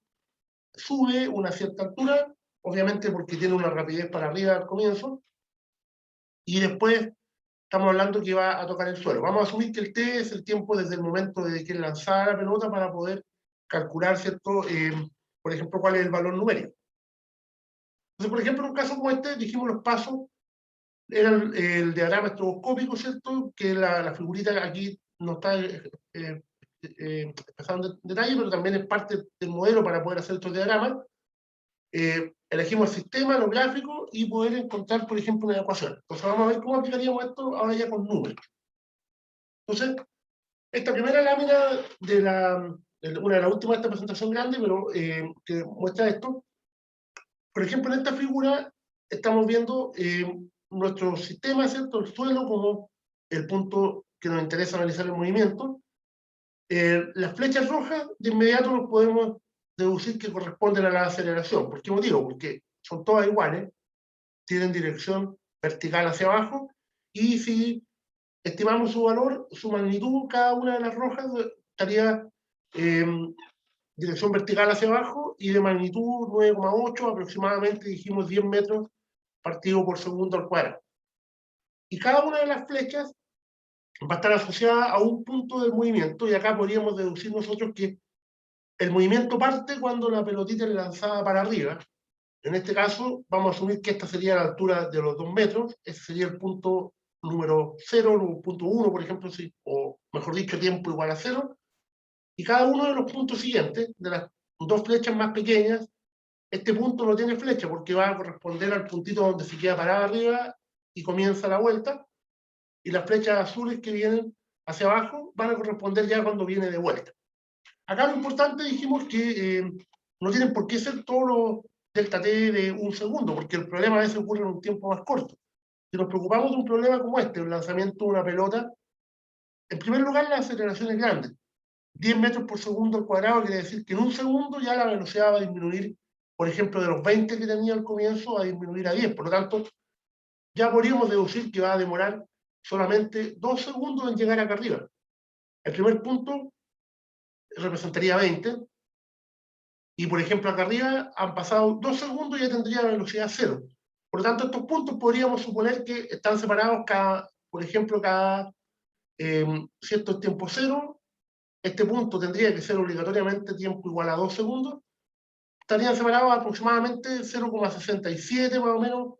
sube una cierta altura, obviamente porque tiene una rapidez para arriba al comienzo, y después estamos hablando que va a tocar el suelo. Vamos a asumir que el T es el tiempo desde el momento de que lanzaba la pelota para poder calcular, ¿cierto? Por ejemplo, cuál es el valor numérico. Entonces, por ejemplo, en un caso como este, dijimos los pasos, era el diagrama estroboscópico, ¿cierto? Que la figurita aquí no está empezando en detalle, pero también es parte del modelo para poder hacer estos diagramas. Elegimos el sistema, los gráficos y poder encontrar, por ejemplo, una ecuación. Entonces vamos a ver cómo aplicaríamos esto ahora ya con números. Entonces, esta primera lámina una de las últimas de esta presentación grande, pero que muestra esto. Por ejemplo, en esta figura estamos viendo nuestro sistema, ¿cierto? El suelo como el punto que nos interesa analizar el movimiento. Las flechas rojas, de inmediato nos podemos deducir que corresponden a la aceleración. ¿Por qué motivo? Porque son todas iguales, tienen dirección vertical hacia abajo, y si estimamos su valor, su magnitud, cada una de las rojas estaría dirección vertical hacia abajo y de magnitud 9,8, aproximadamente dijimos 10 metros partido por segundo al cuadrado. Y cada una de las flechas va a estar asociada a un punto del movimiento, y acá podríamos deducir nosotros que el movimiento parte cuando la pelotita es lanzada para arriba. En este caso, vamos a asumir que esta sería la altura de los 2 metros, ese sería el punto número 0, el punto 1, por ejemplo, o mejor dicho, tiempo igual a 0, y cada uno de los puntos siguientes, de las dos flechas más pequeñas, este punto no tiene flecha porque va a corresponder al puntito donde se queda parada arriba y comienza la vuelta, y las flechas azules que vienen hacia abajo van a corresponder ya cuando viene de vuelta. Acá lo importante, dijimos que no tienen por qué ser todos los delta t de un segundo, porque el problema a veces ocurre en un tiempo más corto. Si nos preocupamos de un problema como este, el lanzamiento de una pelota, en primer lugar la aceleración es grande. 10 metros por segundo al cuadrado quiere decir que en un segundo ya la velocidad va a disminuir, por ejemplo, de los 20 que tenía al comienzo, a disminuir a 10. Por lo tanto, ya podríamos deducir que va a demorar solamente 2 segundos en llegar acá arriba. El primer punto representaría 20, y por ejemplo acá arriba han pasado 2 segundos y ya tendría velocidad 0. Por lo tanto, estos puntos podríamos suponer que están separados por ejemplo, cada cierto tiempo 0. Este punto tendría que ser obligatoriamente tiempo igual a 2 segundos. Estarían separados aproximadamente 0,67 más o menos.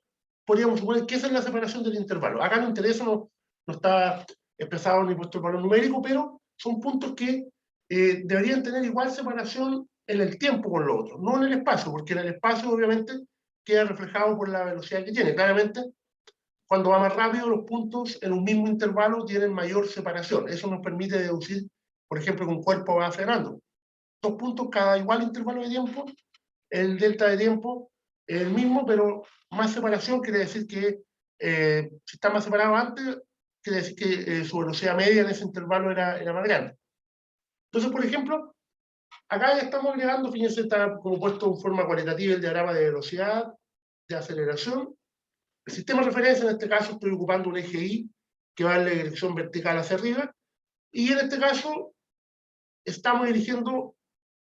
Podríamos suponer que esa es la separación del intervalo. Acá no interesa, no está expresado ni puesto el valor numérico, pero son puntos que deberían tener igual separación en el tiempo con los otros, no en el espacio, porque en el espacio obviamente queda reflejado por la velocidad que tiene. Claramente, cuando va más rápido, los puntos en un mismo intervalo tienen mayor separación. Eso nos permite deducir, por ejemplo, que un cuerpo va frenando. 2 puntos cada igual intervalo de tiempo, el delta de tiempo es el mismo, pero más separación quiere decir que si está más separado antes, quiere decir que su velocidad media en ese intervalo era más grande. Entonces, por ejemplo, acá ya estamos agregando, fíjense, está como puesto en forma cualitativa el diagrama de velocidad, de aceleración. El sistema de referencia, en este caso, estoy ocupando un eje Y que va en la dirección vertical hacia arriba, y en este caso estamos dirigiendo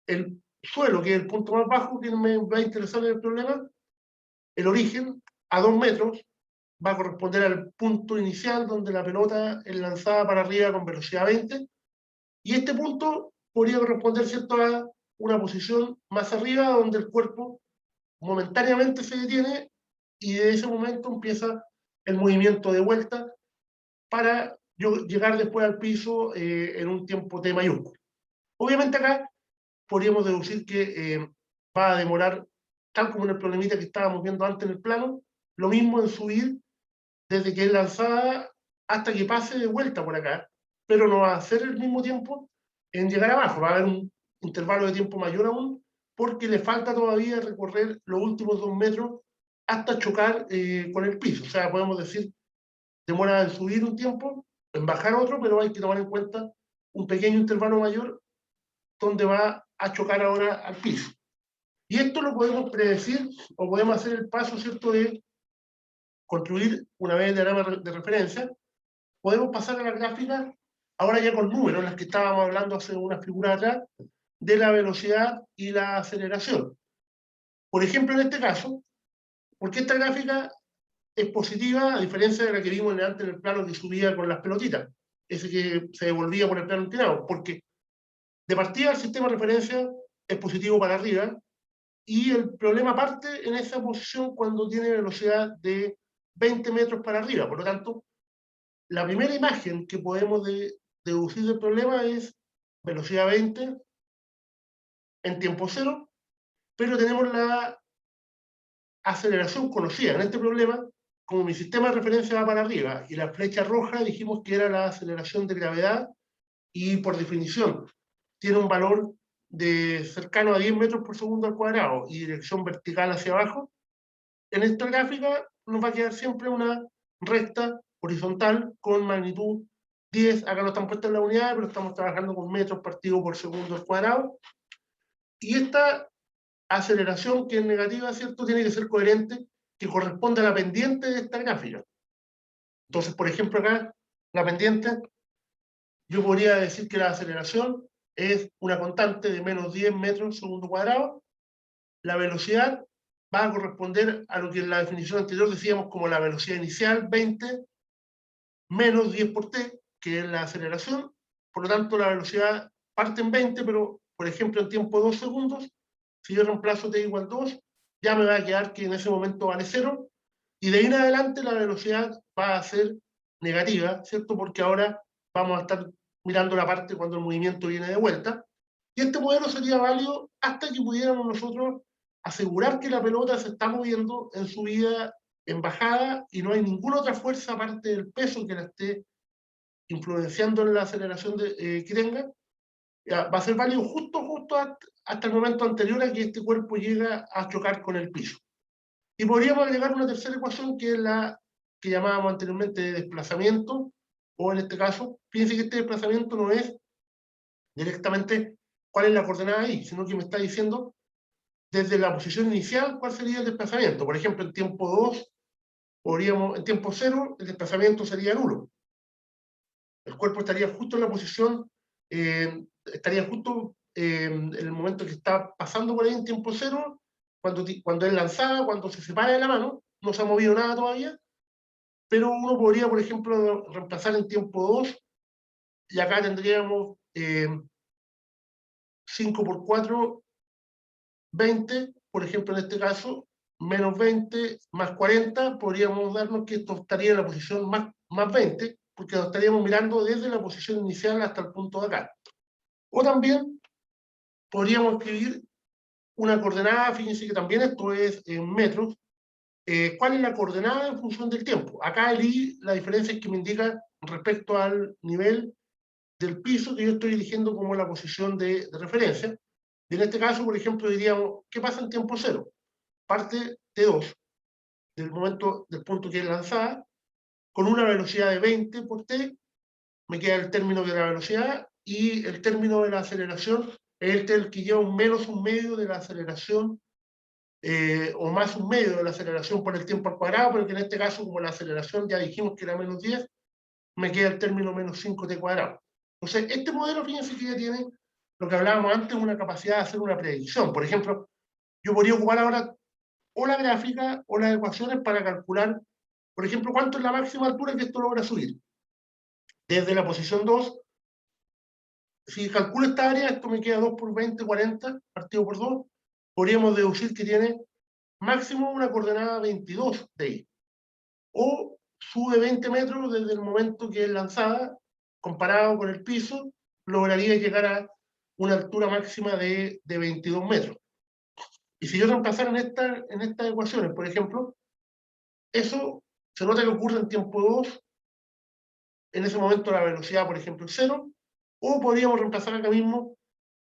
el suelo, que es el punto más bajo que me va a interesar en el problema, el origen, a 2 metros, va a corresponder al punto inicial donde la pelota es lanzada para arriba con velocidad 20, y este punto podría corresponder, ¿cierto?, a una posición más arriba donde el cuerpo momentáneamente se detiene, y de ese momento empieza el movimiento de vuelta para llegar después al piso en un tiempo t mayúsculo. Obviamente acá podríamos deducir que va a demorar, tal como en el problemita que estábamos viendo antes en el plano, lo mismo en subir desde que es lanzada hasta que pase de vuelta por acá, pero no va a ser el mismo tiempo en llegar abajo, va a haber un intervalo de tiempo mayor aún, porque le falta todavía recorrer los últimos 2 metros hasta chocar con el piso. O sea, podemos decir, demora en subir un tiempo, en bajar otro, pero hay que tomar en cuenta un pequeño intervalo mayor donde va a chocar ahora al piso. Y esto lo podemos predecir, o podemos hacer el paso, ¿cierto?, de construir una vez el diagrama de referencia, podemos pasar a la gráfica, ahora ya con números, las que estábamos hablando hace una figura atrás, de la velocidad y la aceleración. Por ejemplo, en este caso, porque esta gráfica es positiva, a diferencia de la que vimos antes en el plano que subía con las pelotitas, ese que se devolvía por el plano inclinado, porque de partida el sistema de referencia es positivo para arriba, y el problema parte en esa posición cuando tiene velocidad de 20 metros para arriba. Por lo tanto, la primera imagen que podemos deducir del problema es velocidad 20 en tiempo cero, pero tenemos la aceleración conocida. En este problema, como mi sistema de referencia va para arriba y la flecha roja dijimos que era la aceleración de gravedad, y por definición tiene un valor de cercano a 10 metros por segundo al cuadrado y dirección vertical hacia abajo, en esta gráfica nos va a quedar siempre una recta horizontal con magnitud 10. Acá no están puestas en la unidad, pero estamos trabajando con metros partido por segundo al cuadrado. Y esta aceleración, que es negativa, ¿cierto?, tiene que ser coherente, que corresponde a la pendiente de esta gráfica. Entonces, por ejemplo, acá, la pendiente, yo podría decir que la aceleración es una constante de menos 10 metros segundo cuadrado. La velocidad va a corresponder a lo que en la definición anterior decíamos como la velocidad inicial, 20, menos 10 por t, que es la aceleración. Por lo tanto, la velocidad parte en 20, pero, por ejemplo, en tiempo de 2 segundos, si yo reemplazo t igual 2, ya me va a quedar que en ese momento vale 0, y de ahí en adelante la velocidad va a ser negativa, ¿cierto? Porque ahora vamos a estar mirando la parte cuando el movimiento viene de vuelta, y este modelo sería válido hasta que pudiéramos nosotros asegurar que la pelota se está moviendo en subida, en bajada, y no hay ninguna otra fuerza aparte del peso que la esté influenciando en la aceleración que tenga. Va a ser válido justo hasta el momento anterior a que este cuerpo llega a chocar con el piso. Y podríamos agregar una tercera ecuación, que es la que llamábamos anteriormente de desplazamiento, o en este caso, fíjense que este desplazamiento no es directamente cuál es la coordenada ahí, sino que me está diciendo desde la posición inicial cuál sería el desplazamiento. Por ejemplo, en tiempo 2, en tiempo 0, el desplazamiento sería nulo. El cuerpo estaría justo en la posición, estaría justo en el momento que está pasando por ahí en tiempo 0, cuando es lanzada, cuando se separa de la mano, no se ha movido nada todavía, pero uno podría, por ejemplo, reemplazar en tiempo 2, y acá tendríamos 5 por 4, 20, por ejemplo, en este caso, menos 20 más 40, podríamos darnos que esto estaría en la posición más 20, porque nos estaríamos mirando desde la posición inicial hasta el punto de acá. O también podríamos escribir una coordenada, fíjense que también esto es en metros, ¿cuál es la coordenada en función del tiempo? Acá el I, la diferencia es que me indica respecto al nivel del piso que yo estoy eligiendo como la posición de referencia. Y en este caso, por ejemplo, diríamos, ¿qué pasa en tiempo cero? Parte T2, del punto que es lanzada, con una velocidad de 20 por T, me queda el término de la velocidad, y el término de la aceleración es el que lleva un menos un medio de la aceleración, o más un medio de la aceleración por el tiempo al cuadrado, pero que en este caso, como la aceleración ya dijimos que era menos 10, me queda el término menos 5t cuadrado. Entonces, este modelo, fíjense que ya tiene lo que hablábamos antes, una capacidad de hacer una predicción. Por ejemplo, yo podría ocupar ahora o la gráfica o las ecuaciones para calcular, por ejemplo, cuánto es la máxima altura que esto logra subir. Desde la posición 2, si calculo esta área, esto me queda 2 por 20, 40, partido por 2, podríamos deducir que tiene máximo una coordenada 22 de ahí. O sube 20 metros desde el momento que es lanzada, comparado con el piso, lograría llegar a una altura máxima de 22 metros. Y si yo reemplazara en estas ecuaciones, por ejemplo, eso se nota que ocurre en tiempo 2, en ese momento la velocidad, por ejemplo, es 0, o podríamos reemplazar acá mismo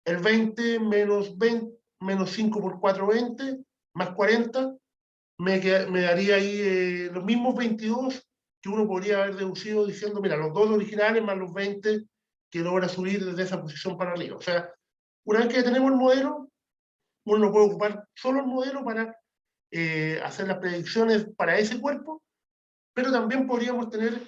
el 20 menos 5 por 4, 20, más 40, me daría ahí los mismos 22 que uno podría haber deducido diciendo, mira, los dos originales más los 20 que logra subir desde esa posición para arriba. O sea, una vez que tenemos el modelo, uno no puede ocupar solo el modelo para hacer las predicciones para ese cuerpo, pero también podríamos tener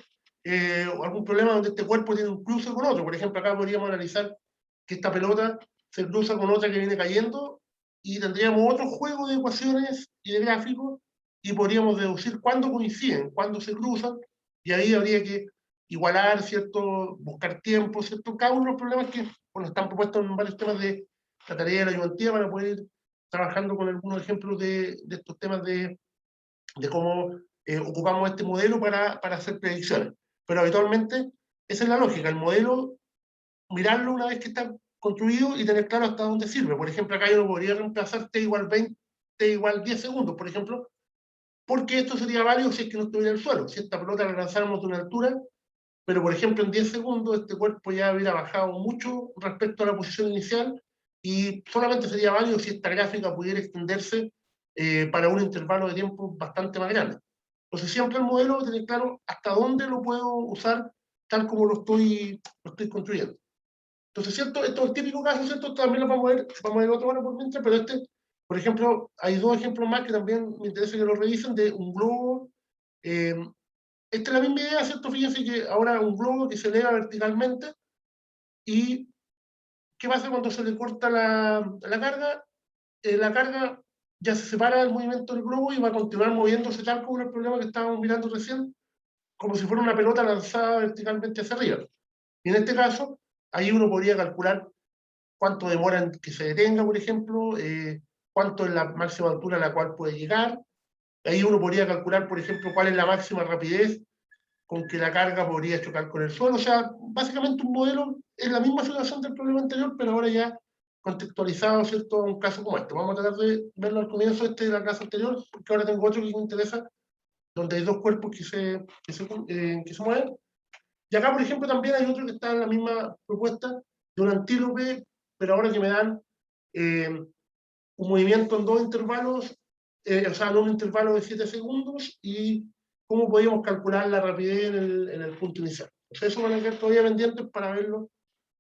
algún problema donde este cuerpo tiene un cruce con otro. Por ejemplo, acá podríamos analizar que esta pelota se cruza con otra que viene cayendo y tendríamos otro juego de ecuaciones y de gráficos y podríamos deducir cuándo coinciden, cuándo se cruzan, y ahí habría que igualar, ¿cierto? Buscar tiempo, ¿cierto? Cada uno de los problemas que bueno, están propuestos en varios temas de la tarea de la ayudantía para poder ir trabajando con algunos ejemplos de estos temas de cómo ocupamos este modelo para hacer predicciones. Pero habitualmente esa es la lógica, el modelo, mirarlo una vez que está construido y tener claro hasta dónde sirve. Por ejemplo, acá yo no podría reemplazar t igual 20, t igual 10 segundos, por ejemplo, porque esto sería válido si es que no estuviera en el suelo. Si esta pelota la lanzáramos de una altura, pero por ejemplo en 10 segundos este cuerpo ya hubiera bajado mucho respecto a la posición inicial y solamente sería válido si esta gráfica pudiera extenderse para un intervalo de tiempo bastante más grande. Entonces siempre el modelo tiene claro hasta dónde lo puedo usar tal como lo estoy construyendo. Entonces, ¿cierto? Esto es el típico caso, ¿cierto? También lo vamos a ver otro bueno por mientras, pero este, por ejemplo, hay dos ejemplos más que también me interesa que lo revisen, de un globo. Esta es la misma idea, ¿cierto? Fíjense que ahora un globo que se eleva verticalmente y ¿qué pasa cuando se le corta la carga? La carga ya se separa del movimiento del globo y va a continuar moviéndose tal como el problema que estábamos mirando recién, como si fuera una pelota lanzada verticalmente hacia arriba. Y en este caso, ahí uno podría calcular cuánto demora en que se detenga, por ejemplo, cuánto es la máxima altura a la cual puede llegar. Ahí uno podría calcular, por ejemplo, cuál es la máxima rapidez con que la carga podría chocar con el suelo. O sea, básicamente un modelo es la misma situación del problema anterior, pero ahora ya contextualizado, ¿cierto?, a un caso como este. Vamos a tratar de verlo al comienzo de la clase anterior, porque ahora tengo otro que me interesa, donde hay dos cuerpos que se mueven. Y acá, por ejemplo, también hay otro que está en la misma propuesta de un antílope, pero ahora que me dan eh, un movimiento en dos intervalos, o sea, en un intervalo de 7 segundos, y cómo podíamos calcular la rapidez en el punto inicial. Entonces, eso van a quedar todavía pendientes para verlo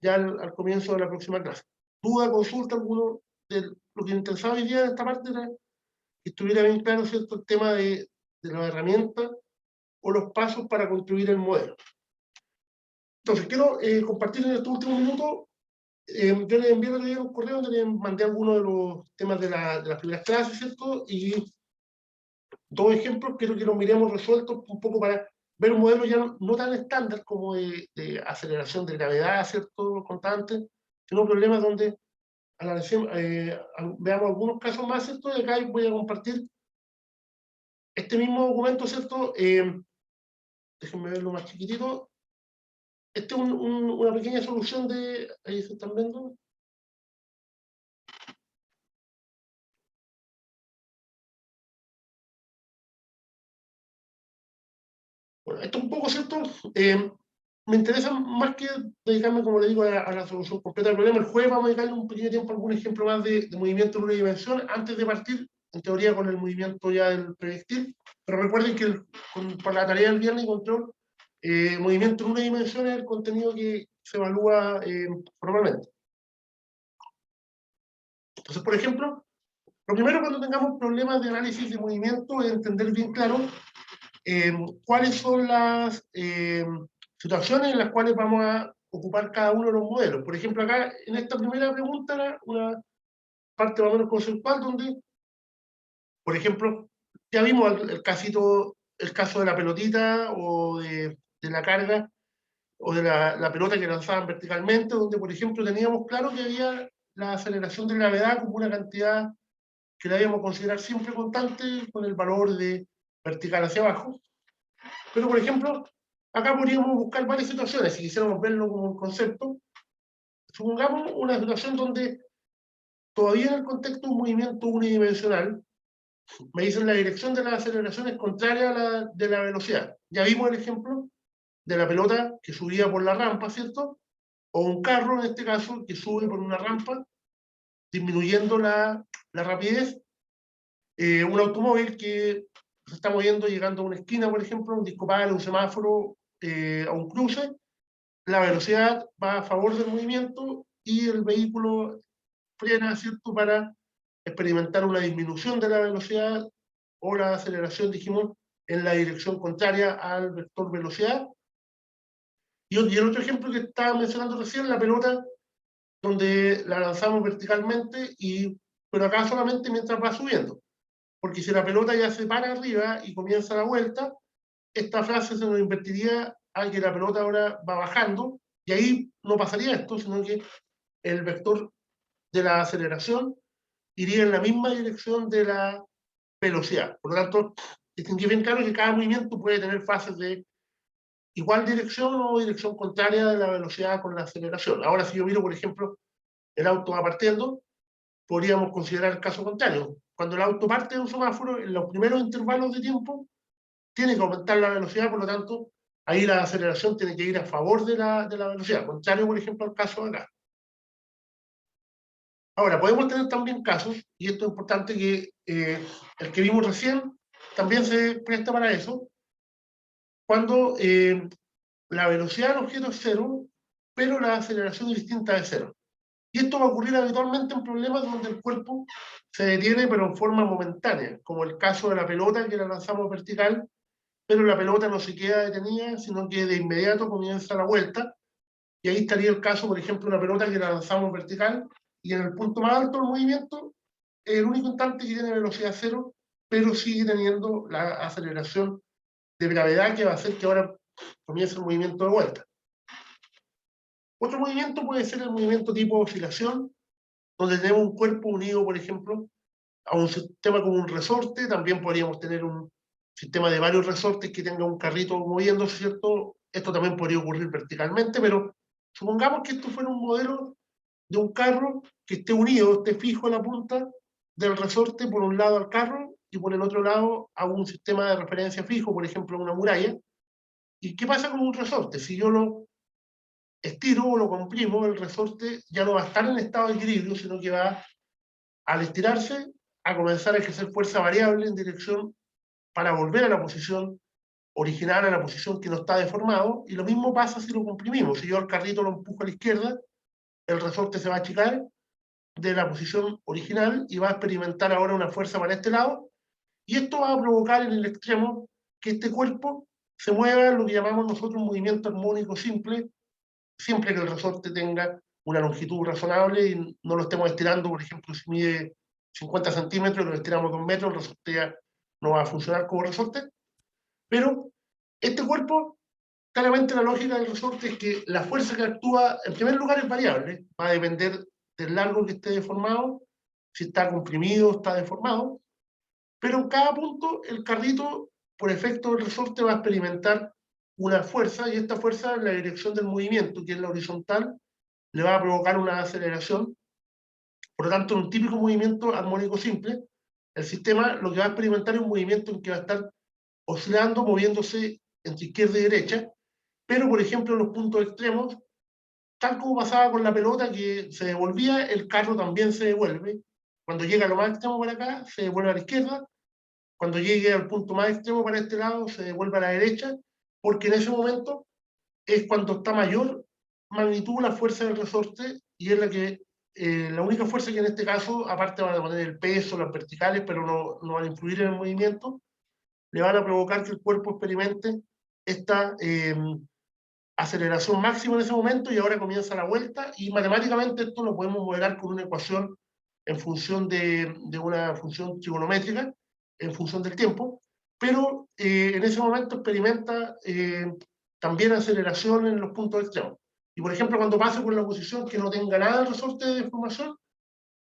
ya al comienzo de la próxima clase. ¿Duda, consulta alguno de lo que interesaba hoy día de esta parte? Era que estuviera bien claro, ¿cierto?, el tema de las herramientas o los pasos para construir el modelo. Entonces, quiero compartir en estos últimos minutos. Yo les envié un correo donde les mandé algunos de los temas de las primeras clases, ¿cierto? Y dos ejemplos quiero que los miremos resueltos un poco para ver un modelo ya no tan estándar como de aceleración de gravedad, ¿cierto? Constante, sino problemas donde veamos algunos casos más, ¿cierto? Y acá voy a compartir este mismo documento, ¿cierto? Déjenme verlo más chiquitito. Este es una pequeña solución de... Ahí se están viendo. Bueno, esto un poco, ¿cierto? Me interesa más que dedicarme, como le digo, a la solución completa del problema. El jueves vamos a dedicarle un pequeño tiempo a algún ejemplo más de movimiento en una dimensión, antes de partir, en teoría, con el movimiento ya del proyectil. Pero recuerden que por la tarea del viernes y control, movimiento en una dimensión es el contenido que se evalúa formalmente. Entonces, por ejemplo, lo primero cuando tengamos problemas de análisis de movimiento es entender bien claro cuáles son las situaciones en las cuales vamos a ocupar cada uno de los modelos. Por ejemplo, acá en esta primera pregunta, una parte más o menos conceptual, donde, por ejemplo, ya vimos el caso de la pelotita o de la carga o de la pelota que lanzaban verticalmente, donde, por ejemplo, teníamos claro que había la aceleración de gravedad como una cantidad que la debíamos considerar siempre constante con el valor de vertical hacia abajo. Pero, por ejemplo, acá podríamos buscar varias situaciones, si quisiéramos verlo como un concepto. Supongamos una situación donde todavía en el contexto de un movimiento unidimensional, me dicen la dirección de la aceleración es contraria a la de la velocidad. Ya vimos el ejemplo de la pelota que subía por la rampa, ¿cierto? O un carro, en este caso, que sube por una rampa, disminuyendo la rapidez. Un automóvil que se está moviendo llegando a una esquina, por ejemplo, un disco palo, un semáforo, a un cruce, la velocidad va a favor del movimiento y el vehículo frena, ¿cierto?, para experimentar una disminución de la velocidad o la aceleración, dijimos, en la dirección contraria al vector velocidad. Y el otro ejemplo que estaba mencionando recién, la pelota, donde la lanzamos verticalmente, pero acá solamente mientras va subiendo. Porque si la pelota ya se para arriba y comienza la vuelta, esta frase se nos invertiría a que la pelota ahora va bajando, y ahí no pasaría esto, sino que el vector de la aceleración iría en la misma dirección de la velocidad. Por lo tanto, distinguir bien claro que cada movimiento puede tener fases de igual dirección o dirección contraria de la velocidad con la aceleración. Ahora, si yo miro, por ejemplo, el auto va partiendo, podríamos considerar el caso contrario. Cuando el auto parte de un semáforo, en los primeros intervalos de tiempo, tiene que aumentar la velocidad, por lo tanto, ahí la aceleración tiene que ir a favor de la velocidad, contrario, por ejemplo, al caso de acá. Ahora, podemos tener también casos, y esto es importante, que el que vimos recién también se presta para eso, cuando la velocidad del objeto es cero, pero la aceleración es distinta de cero. Y esto va a ocurrir habitualmente en problemas donde el cuerpo se detiene, pero en forma momentánea, como el caso de la pelota que la lanzamos vertical, pero la pelota no se queda detenida, sino que de inmediato comienza la vuelta, y ahí estaría el caso, por ejemplo, de una pelota que la lanzamos vertical, y en el punto más alto del movimiento, es el único instante que tiene velocidad cero, pero sigue teniendo la aceleración de gravedad que va a hacer que ahora comience el movimiento de vuelta. Otro movimiento puede ser el movimiento tipo oscilación, donde tenemos un cuerpo unido, por ejemplo, a un sistema como un resorte. También podríamos tener un sistema de varios resortes que tenga un carrito moviéndose, ¿cierto? Esto también podría ocurrir verticalmente, pero supongamos que esto fuera un modelo de un carro que esté unido, esté fijo en la punta del resorte, por un lado al carro y por el otro lado a un sistema de referencia fijo, por ejemplo una muralla. ¿Y qué pasa con un resorte? Si yo lo estiro o lo comprimo, el resorte ya no va a estar en estado de equilibrio, sino que va, al estirarse, a comenzar a ejercer fuerza variable en dirección para volver a la posición original, a la posición que no está deformado, y lo mismo pasa si lo comprimimos. Si yo al carrito lo empujo a la izquierda, el resorte se va a achicar de la posición original y va a experimentar ahora una fuerza para este lado, y esto va a provocar en el extremo que este cuerpo se mueva en lo que llamamos nosotros un movimiento armónico simple, siempre que el resorte tenga una longitud razonable y no lo estemos estirando. Por ejemplo, si mide 50 centímetros y lo estiramos 2 metros, el resorte ya no va a funcionar como resorte. Pero este cuerpo, claramente la lógica del resorte es que la fuerza que actúa, en primer lugar, es variable, va a depender del largo que esté deformado, si está comprimido, está deformado, pero en cada punto el carrito, por efecto del resorte, va a experimentar una fuerza, y esta fuerza en la dirección del movimiento, que es la horizontal, le va a provocar una aceleración. Por lo tanto, en un típico movimiento armónico simple, el sistema lo que va a experimentar es un movimiento en que va a estar oscilando, moviéndose entre izquierda y derecha, pero por ejemplo en los puntos extremos, tal como pasaba con la pelota que se devolvía, el carro también se devuelve. Cuando llega a lo más extremo para acá, se devuelve a la izquierda. Cuando llegue al punto más extremo para este lado, se devuelve a la derecha, porque en ese momento es cuando está mayor magnitud la fuerza del resorte, y es la única fuerza que en este caso, aparte van a poner el peso, las verticales, pero no van a influir en el movimiento, le van a provocar que el cuerpo experimente esta aceleración máxima en ese momento, y ahora comienza la vuelta, y matemáticamente esto lo podemos modelar con una ecuación en función de una función trigonométrica, en función del tiempo, pero en ese momento experimenta también aceleración en los puntos extremos. Y por ejemplo, cuando pase por la posición que no tenga nada de resorte de deformación,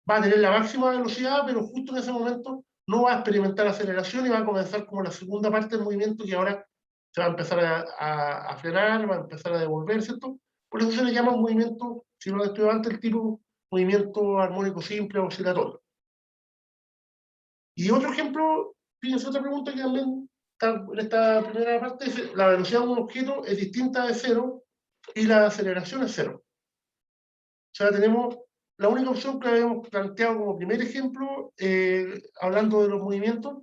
va a tener la máxima velocidad, pero justo en ese momento no va a experimentar aceleración y va a comenzar como la segunda parte del movimiento, que ahora se va a empezar a frenar, va a empezar a devolver, ¿cierto? Por eso se le llama un movimiento, si lo estudiado antes, el tipo movimiento armónico simple o oscilatorio. Y otro ejemplo, fíjense, otra pregunta que también está en esta primera parte, dice: la velocidad de un objeto es distinta de cero y la aceleración es cero. O sea, tenemos la única opción que habíamos planteado como primer ejemplo, hablando de los movimientos,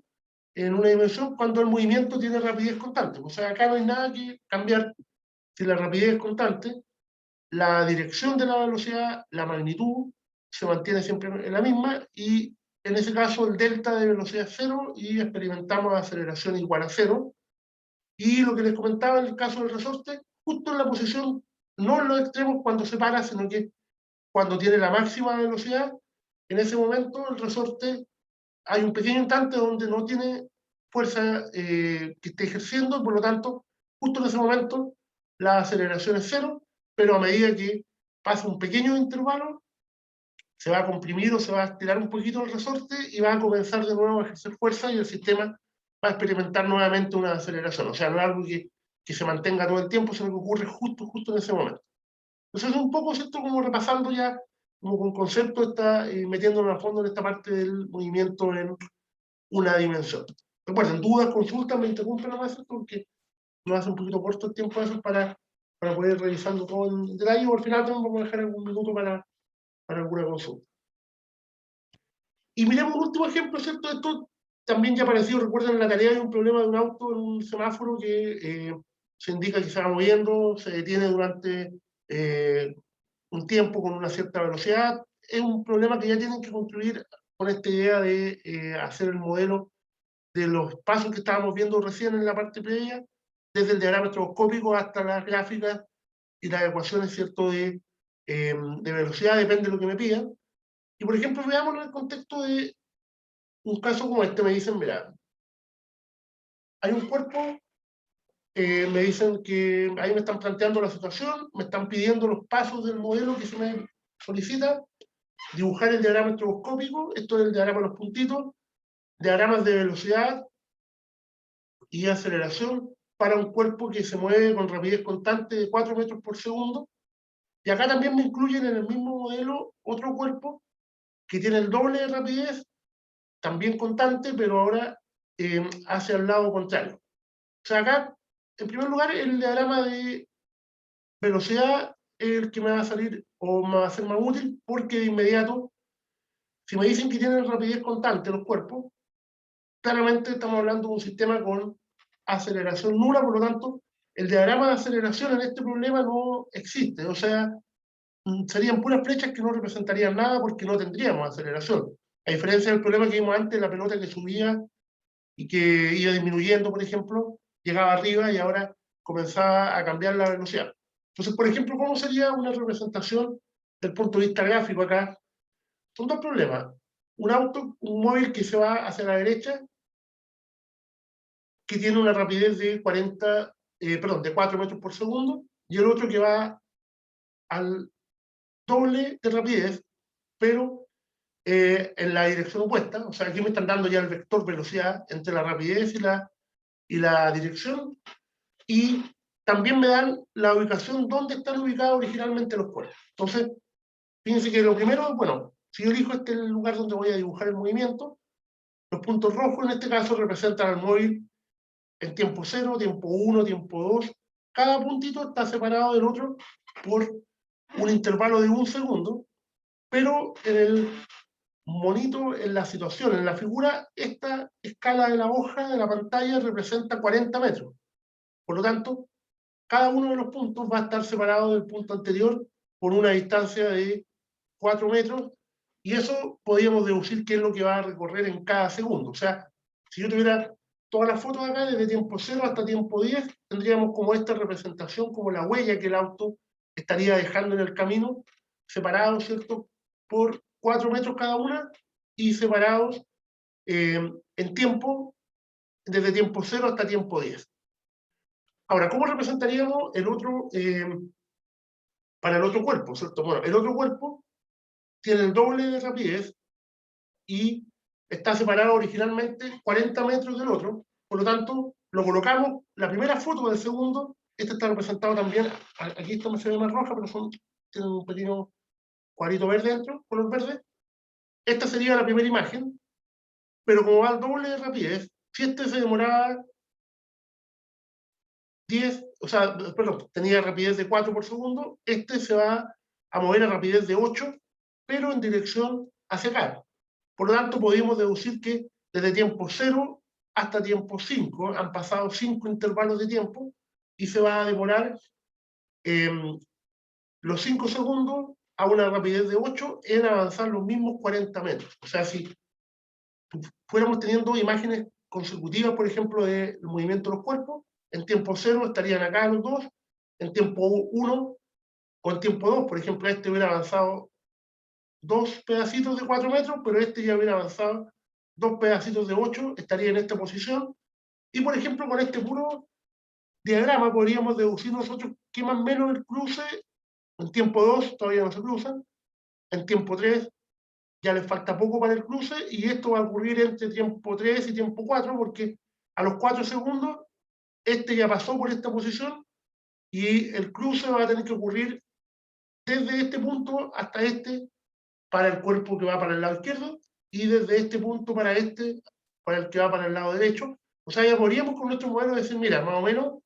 en una dimensión cuando el movimiento tiene rapidez constante. O sea, acá no hay nada que cambiar. Si la rapidez es constante, la dirección de la velocidad, la magnitud, se mantiene siempre en la misma, y en ese caso el delta de velocidad es cero y experimentamos aceleración igual a cero. Y lo que les comentaba en el caso del resorte, justo en la posición, no en los extremos cuando se para, sino que cuando tiene la máxima velocidad, en ese momento el resorte, hay un pequeño instante donde no tiene fuerza que esté ejerciendo, y por lo tanto, justo en ese momento, la aceleración es cero, pero a medida que pasa un pequeño intervalo, se va a comprimir o se va a estirar un poquito el resorte y va a comenzar de nuevo a ejercer fuerza y el sistema va a experimentar nuevamente una aceleración. O sea, no es algo que se mantenga todo el tiempo, sino que ocurre justo en ese momento. Entonces, un poco, ¿cierto? Como repasando ya, como con concepto, está metiéndonos a fondo en esta parte del movimiento en una dimensión. Recuerden, dudas, consultas, me interrumpen nomás, ¿cierto? Porque nos hace un poquito corto el tiempo eso para poder ir revisando todo en detalle, o al final vamos a dejar algún minuto para alguna consulta. Y miremos un último ejemplo, ¿cierto? Esto también ya apareció, recuerden, en la tarea hay un problema de un auto en un semáforo que se indica que se va moviendo, se detiene durante un tiempo con una cierta velocidad. Es un problema que ya tienen que construir con esta idea de hacer el modelo de los pasos que estábamos viendo recién en la parte previa, desde el diagrama estroboscópico hasta las gráficas y las ecuaciones, ¿cierto?, de velocidad, depende de lo que me pidan. Y por ejemplo, veámoslo en el contexto de un caso como este. Me dicen, mira, hay un cuerpo, me dicen que ahí me están planteando la situación, me están pidiendo los pasos del modelo que se me solicita, dibujar el diagrama estroboscópico, esto es el diagrama de los puntitos, diagramas de velocidad y aceleración para un cuerpo que se mueve con rapidez constante de 4 metros por segundo. Y acá también me incluyen en el mismo modelo otro cuerpo que tiene el doble de rapidez, también constante, pero ahora hacia el lado contrario. O sea, acá, en primer lugar, el diagrama de velocidad es el que me va a salir o me va a ser más útil, porque de inmediato, si me dicen que tienen rapidez constante los cuerpos, claramente estamos hablando de un sistema con aceleración nula, por lo tanto, el diagrama de aceleración en este problema no existe. O sea, serían puras flechas que no representarían nada porque no tendríamos aceleración. A diferencia del problema que vimos antes, la pelota que subía y que iba disminuyendo, por ejemplo, llegaba arriba y ahora comenzaba a cambiar la velocidad. Entonces, por ejemplo, ¿cómo sería una representación del punto de vista gráfico acá? Son dos problemas. Un auto, un móvil que se va hacia la derecha, que tiene una rapidez de 4 metros por segundo, y el otro que va al doble de rapidez, pero en la dirección opuesta. O sea, aquí me están dando ya el vector velocidad entre la rapidez y la dirección, y también me dan la ubicación donde están ubicados originalmente los cuerpos. Entonces, fíjense que lo primero, bueno, si yo elijo este lugar donde voy a dibujar el movimiento, los puntos rojos en este caso representan al móvil en tiempo 0, tiempo 1, tiempo 2. Cada puntito está separado del otro por un intervalo de 1 segundo, pero en el monito, en la situación, en la figura, esta escala de la hoja de la pantalla representa 40 metros. Por lo tanto, cada uno de los puntos va a estar separado del punto anterior por una distancia de 4 metros, y eso podríamos deducir qué es lo que va a recorrer en cada segundo. O sea, si yo tuviera todas las fotos acá, desde tiempo 0 hasta tiempo 10, tendríamos como esta representación, como la huella que el auto estaría dejando en el camino, separados, ¿cierto?, por 4 metros cada una, y separados en tiempo, desde tiempo 0 hasta tiempo 10. Ahora, ¿cómo representaríamos el otro, para el otro cuerpo, ¿cierto? Bueno, el otro cuerpo tiene el doble de rapidez y está separado originalmente 40 metros del otro. Por lo tanto, lo colocamos, la primera foto del segundo, este está representado también, aquí esto me se ve más roja, pero tiene un pequeño cuadrito verde dentro, color verde. Esta sería la primera imagen, pero como va al doble de rapidez, si este se demoraba 10, o sea, perdón, tenía rapidez de 4 por segundo, este se va a mover a rapidez de 8, pero en dirección hacia acá. Por lo tanto, podemos deducir que desde tiempo 0 hasta tiempo 5 han pasado 5 intervalos de tiempo y se va a demorar los 5 segundos a una rapidez de 8 en avanzar los mismos 40 metros. O sea, si fuéramos teniendo imágenes consecutivas, por ejemplo, del movimiento de los cuerpos. En tiempo 0 estarían acá los dos, en tiempo 1 o en tiempo 2, por ejemplo, este hubiera avanzado 2 pedacitos de 4 metros, pero este ya hubiera avanzado 2 pedacitos de 8, estaría en esta posición. Y, por ejemplo, con este puro diagrama podríamos deducir nosotros que más o menos el cruce, en tiempo 2 todavía no se cruzan, en tiempo 3 ya les falta poco para el cruce, y esto va a ocurrir entre tiempo 3 y tiempo 4, porque a los 4 segundos este ya pasó por esta posición, y el cruce va a tener que ocurrir desde este punto hasta este para el cuerpo que va para el lado izquierdo, y desde este punto para este, para el que va para el lado derecho. O sea, ya podríamos con nuestro modelo decir, mira, más o menos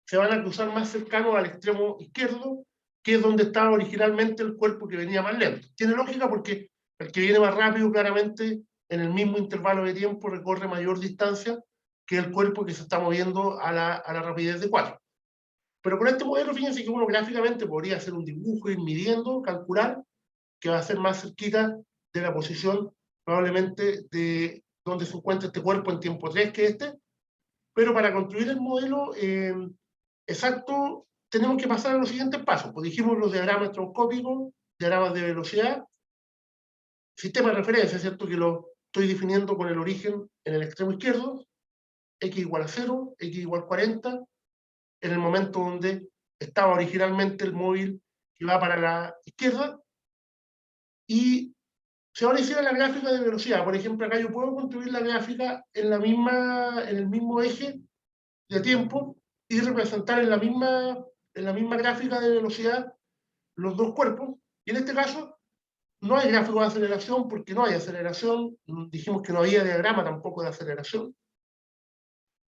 se van a cruzar más cercanos al extremo izquierdo, que es donde estaba originalmente el cuerpo que venía más lento. Tiene lógica porque el que viene más rápido, claramente, en el mismo intervalo de tiempo recorre mayor distancia que el cuerpo que se está moviendo a la rapidez de 4. Pero con este modelo, fíjense que uno gráficamente podría hacer un dibujo, ir midiendo, calcular, que va a ser más cerquita de la posición probablemente de donde se encuentra este cuerpo en tiempo 3 que este, pero para construir el modelo exacto tenemos que pasar a los siguientes pasos. Pues dijimos los diagramas estroboscópicos, diagramas de velocidad, sistema de referencia, ¿cierto? Que lo estoy definiendo con el origen en el extremo izquierdo, x igual a 0, x igual a 40, en el momento donde estaba originalmente el móvil que va para la izquierda, y si ahora hiciera la gráfica de velocidad, por ejemplo, acá yo puedo construir la gráfica en el mismo eje de tiempo y representar en la misma gráfica de velocidad los dos cuerpos. Y en este caso no hay gráfico de aceleración porque no hay aceleración. Dijimos que no había diagrama tampoco de aceleración.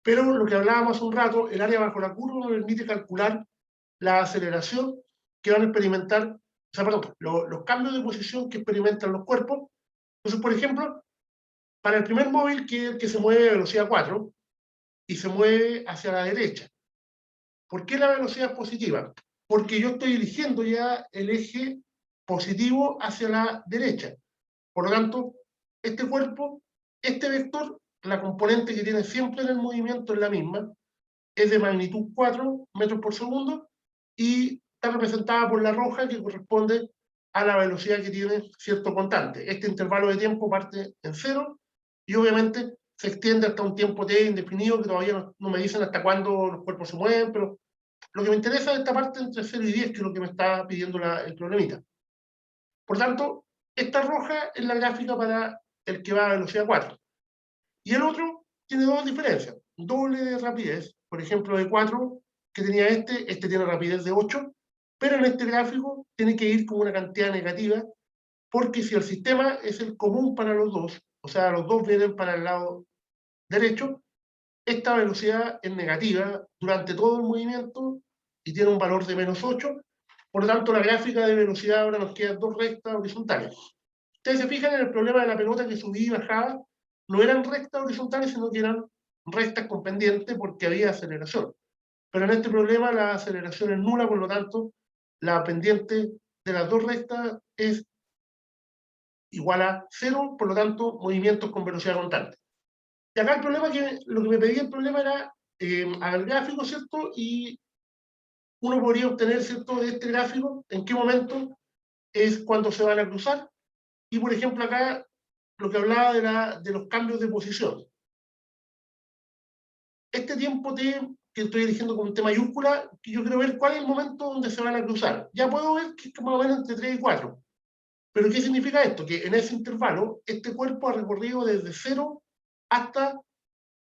Pero lo que hablábamos hace un rato, el área bajo la curva nos permite calcular la aceleración que van a experimentar, o sea, perdón, los cambios de posición que experimentan los cuerpos. Entonces, por ejemplo, para el primer móvil, que es el que se mueve a velocidad 4 y se mueve hacia la derecha, ¿por qué la velocidad es positiva? Porque yo estoy eligiendo ya el eje positivo hacia la derecha. Por lo tanto, este cuerpo, este vector, la componente que tiene siempre en el movimiento es la misma, es de magnitud 4 metros por segundo, y está representada por la roja, que corresponde a la velocidad que tiene cierto constante. Este intervalo de tiempo parte en 0 y obviamente se extiende hasta un tiempo t indefinido, que todavía no me dicen hasta cuándo los cuerpos se mueven, pero lo que me interesa es esta parte entre 0 y 10, que es lo que me está pidiendo el problemita. Por tanto, esta roja es la gráfica para el que va a velocidad 4. Y el otro tiene dos diferencias. Doble de rapidez, por ejemplo, de 4 que tenía este tiene rapidez de 8, pero en este gráfico tiene que ir con una cantidad negativa, porque si el sistema es el común para los dos, o sea, los dos vienen para el lado derecho, esta velocidad es negativa durante todo el movimiento y tiene un valor de -8. Por lo tanto, la gráfica de velocidad ahora nos quedan dos rectas horizontales. Ustedes se fijan en el problema de la pelota, que subía y bajaba, no eran rectas horizontales, sino que eran rectas con pendiente porque había aceleración. Pero en este problema la aceleración es nula, por lo tanto, la pendiente de las dos rectas es igual a 0, por lo tanto, movimientos con velocidad constante. Y acá el problema, que lo que me pedía el problema era al gráfico, ¿cierto? Y uno podría obtener, ¿cierto?, de este gráfico en qué momento es cuando se van a cruzar. Y, por ejemplo, acá lo que hablaba de los cambios de posición. Este tiempo t, que estoy eligiendo con T mayúscula, que yo quiero ver cuál es el momento donde se van a cruzar. Ya puedo ver que es más o menos entre 3 y 4. Pero ¿qué significa esto? Que en ese intervalo, este cuerpo ha recorrido desde 0 hasta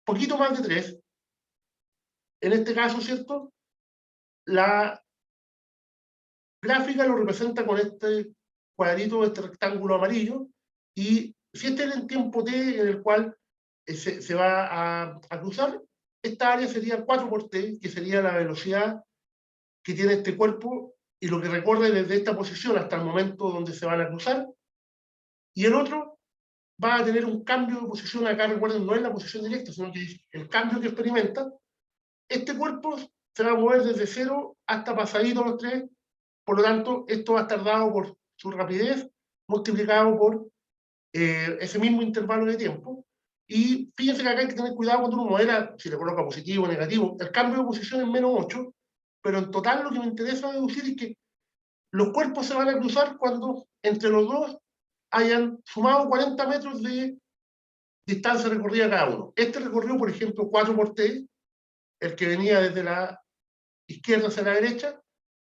poquito más de 3. En este caso, ¿cierto?, la gráfica lo representa con este cuadrito, este rectángulo amarillo, y si este es el tiempo t en el cual se va a cruzar, esta área sería 4 por t, que sería la velocidad que tiene este cuerpo y lo que recorre desde esta posición hasta el momento donde se van a cruzar. Y el otro va a tener un cambio de posición acá, recuerden, no es la posición directa, sino que es el cambio que experimenta. Este cuerpo se va a mover desde 0 hasta pasadito los 3, por lo tanto, esto va a estar dado por su rapidez multiplicado por ese mismo intervalo de tiempo. Y fíjense que acá hay que tener cuidado cuando uno modela, si le coloca positivo o negativo, el cambio de posición es menos 8, pero en total lo que me interesa deducir es que los cuerpos se van a cruzar cuando entre los dos hayan sumado 40 metros de distancia recorrida cada uno. Este recorrió, por ejemplo, 4 por T, el que venía desde la izquierda hacia la derecha,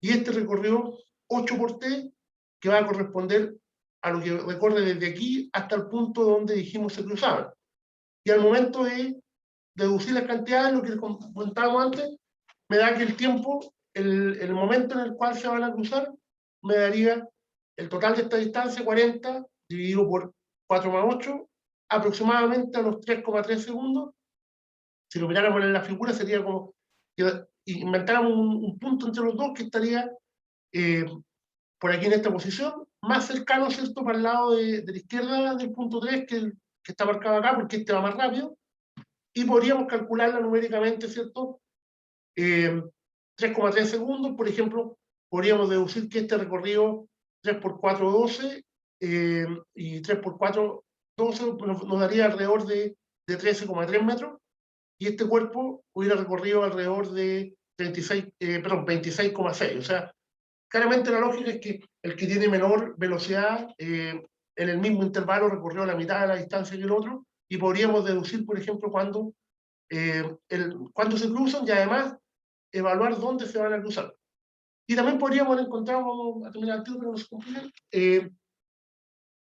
y este recorrió 8 por T, que va a corresponder a lo que recorre desde aquí hasta el punto donde dijimos se cruzaban. Y al momento de deducir las cantidades, lo que comentábamos antes, me da que el tiempo, el momento en el cual se van a cruzar, me daría el total de esta distancia, 40, dividido por 4 más 8, aproximadamente a los 3,3 segundos. Si lo miráramos en la figura, sería como que inventáramos un punto entre los dos que estaría por aquí en esta posición, más cercano, ¿cierto?, para el lado de la izquierda del punto 3, que está marcado acá, porque este va más rápido, y podríamos calcularla numéricamente, ¿cierto? 3,3 segundos, por ejemplo, podríamos deducir que este recorrido 3 por 4, 12, y 3 por 4, 12, nos daría alrededor de 13,3 metros, y este cuerpo hubiera recorrido alrededor de 26,6. O sea, claramente la lógica es que el que tiene menor velocidad en el mismo intervalo recorrió la mitad de la distancia que el otro, y podríamos deducir, por ejemplo, cuándo se cruzan, y además evaluar dónde se van a cruzar. Y también podríamos encontrar, vamos a terminar el tiro, pero no se complica,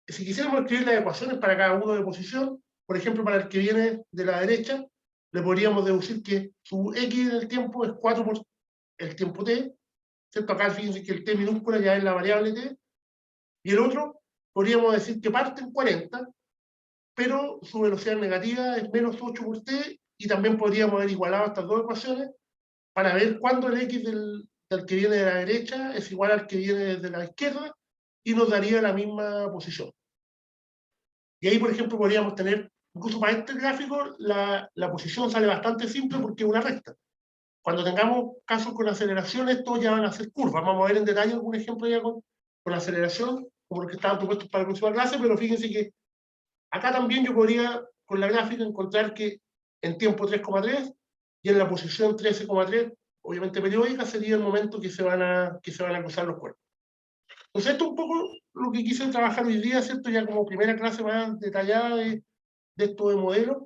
si quisiéramos escribir las ecuaciones para cada uno de posición, por ejemplo, para el que viene de la derecha, le podríamos deducir que su x en el tiempo es 4 por el tiempo t, ¿cierto? Acá fíjense que el t minúscula ya es la variable t, y el otro podríamos decir que parte en 40, pero su velocidad negativa es menos 8 por t, y también podríamos haber igualado estas dos ecuaciones para ver cuándo el x del que viene de la derecha es igual al que viene de la izquierda, y nos daría la misma posición. Y ahí, por ejemplo, podríamos tener, incluso para este gráfico, la posición sale bastante simple porque es una recta. Cuando tengamos casos con aceleración, estos ya van a ser curvas. Vamos a ver en detalle algún ejemplo ya con aceleración, como los que estaban propuestos para la próxima clase, pero fíjense que acá también yo podría, con la gráfica, encontrar que en tiempo 3,3 y en la posición 13,3, obviamente periódica, sería el momento que se van a cruzar los cuerpos. Entonces, esto es un poco lo que quise trabajar hoy día, ¿cierto? Ya como primera clase más detallada de esto de modelos.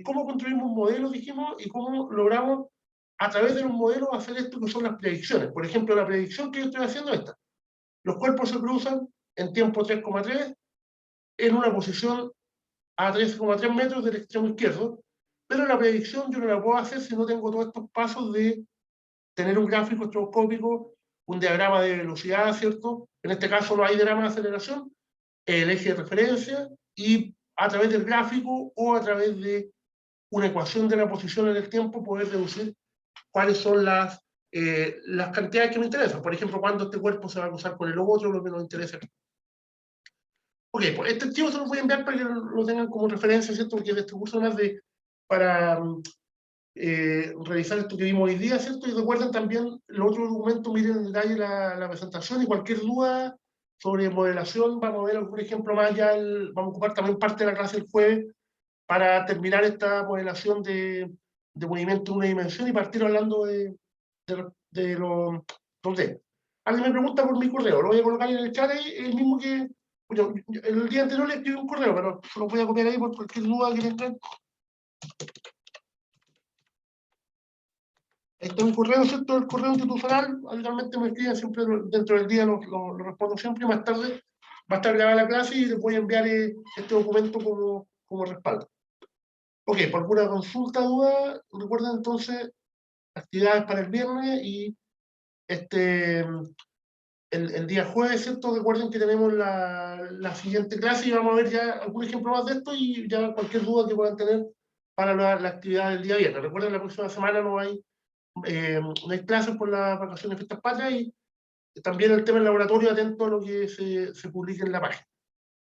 Cómo construimos un modelo, dijimos, y cómo logramos, a través de los modelos, hacer esto que son las predicciones. Por ejemplo, la predicción que yo estoy haciendo es esta. Los cuerpos se cruzan en tiempo 3,3, en una posición a 13,3 metros del extremo izquierdo, pero la predicción yo no la puedo hacer si no tengo todos estos pasos de tener un gráfico estroboscópico, un diagrama de velocidad, ¿cierto? En este caso no hay diagrama de aceleración, el eje de referencia, y a través del gráfico o a través de una ecuación de la posición en el tiempo poder deducir cuáles son las cantidades que me interesan. Por ejemplo, cuándo este cuerpo se va a cruzar con el otro, lo que nos interesa. Ok, pues este archivo se lo voy a enviar para que lo tengan como referencia, ¿cierto? Porque este curso más para revisar esto que vimos hoy día, ¿cierto? Y recuerden también el otro documento, miren en detalle la presentación, y cualquier duda sobre modelación, vamos a ver algún ejemplo más ya, vamos a ocupar también parte de la clase el jueves para terminar esta modelación de movimiento en una dimensión y partir hablando de los 2D. Alguien me pregunta por mi correo, lo voy a colocar en el chat, el mismo que el día anterior le escribí un correo, pero se lo voy a copiar ahí por cualquier duda que tengan. Este es un correo, ¿cierto? El correo institucional, habitualmente me escriben siempre dentro del día, lo respondo siempre, y más tarde va a estar grabada la clase y les voy a enviar este documento como respaldo. Ok, por alguna consulta, duda, recuerden entonces actividades para el viernes y el día jueves, ¿cierto? Recuerden que tenemos la siguiente clase y vamos a ver ya algún ejemplo más de esto y ya cualquier duda que puedan tener para la actividad del día viernes. Recuerden, la próxima semana no hay clases por las vacaciones de fiestas patrias, y también el tema del laboratorio, atento a lo que se publique en la página.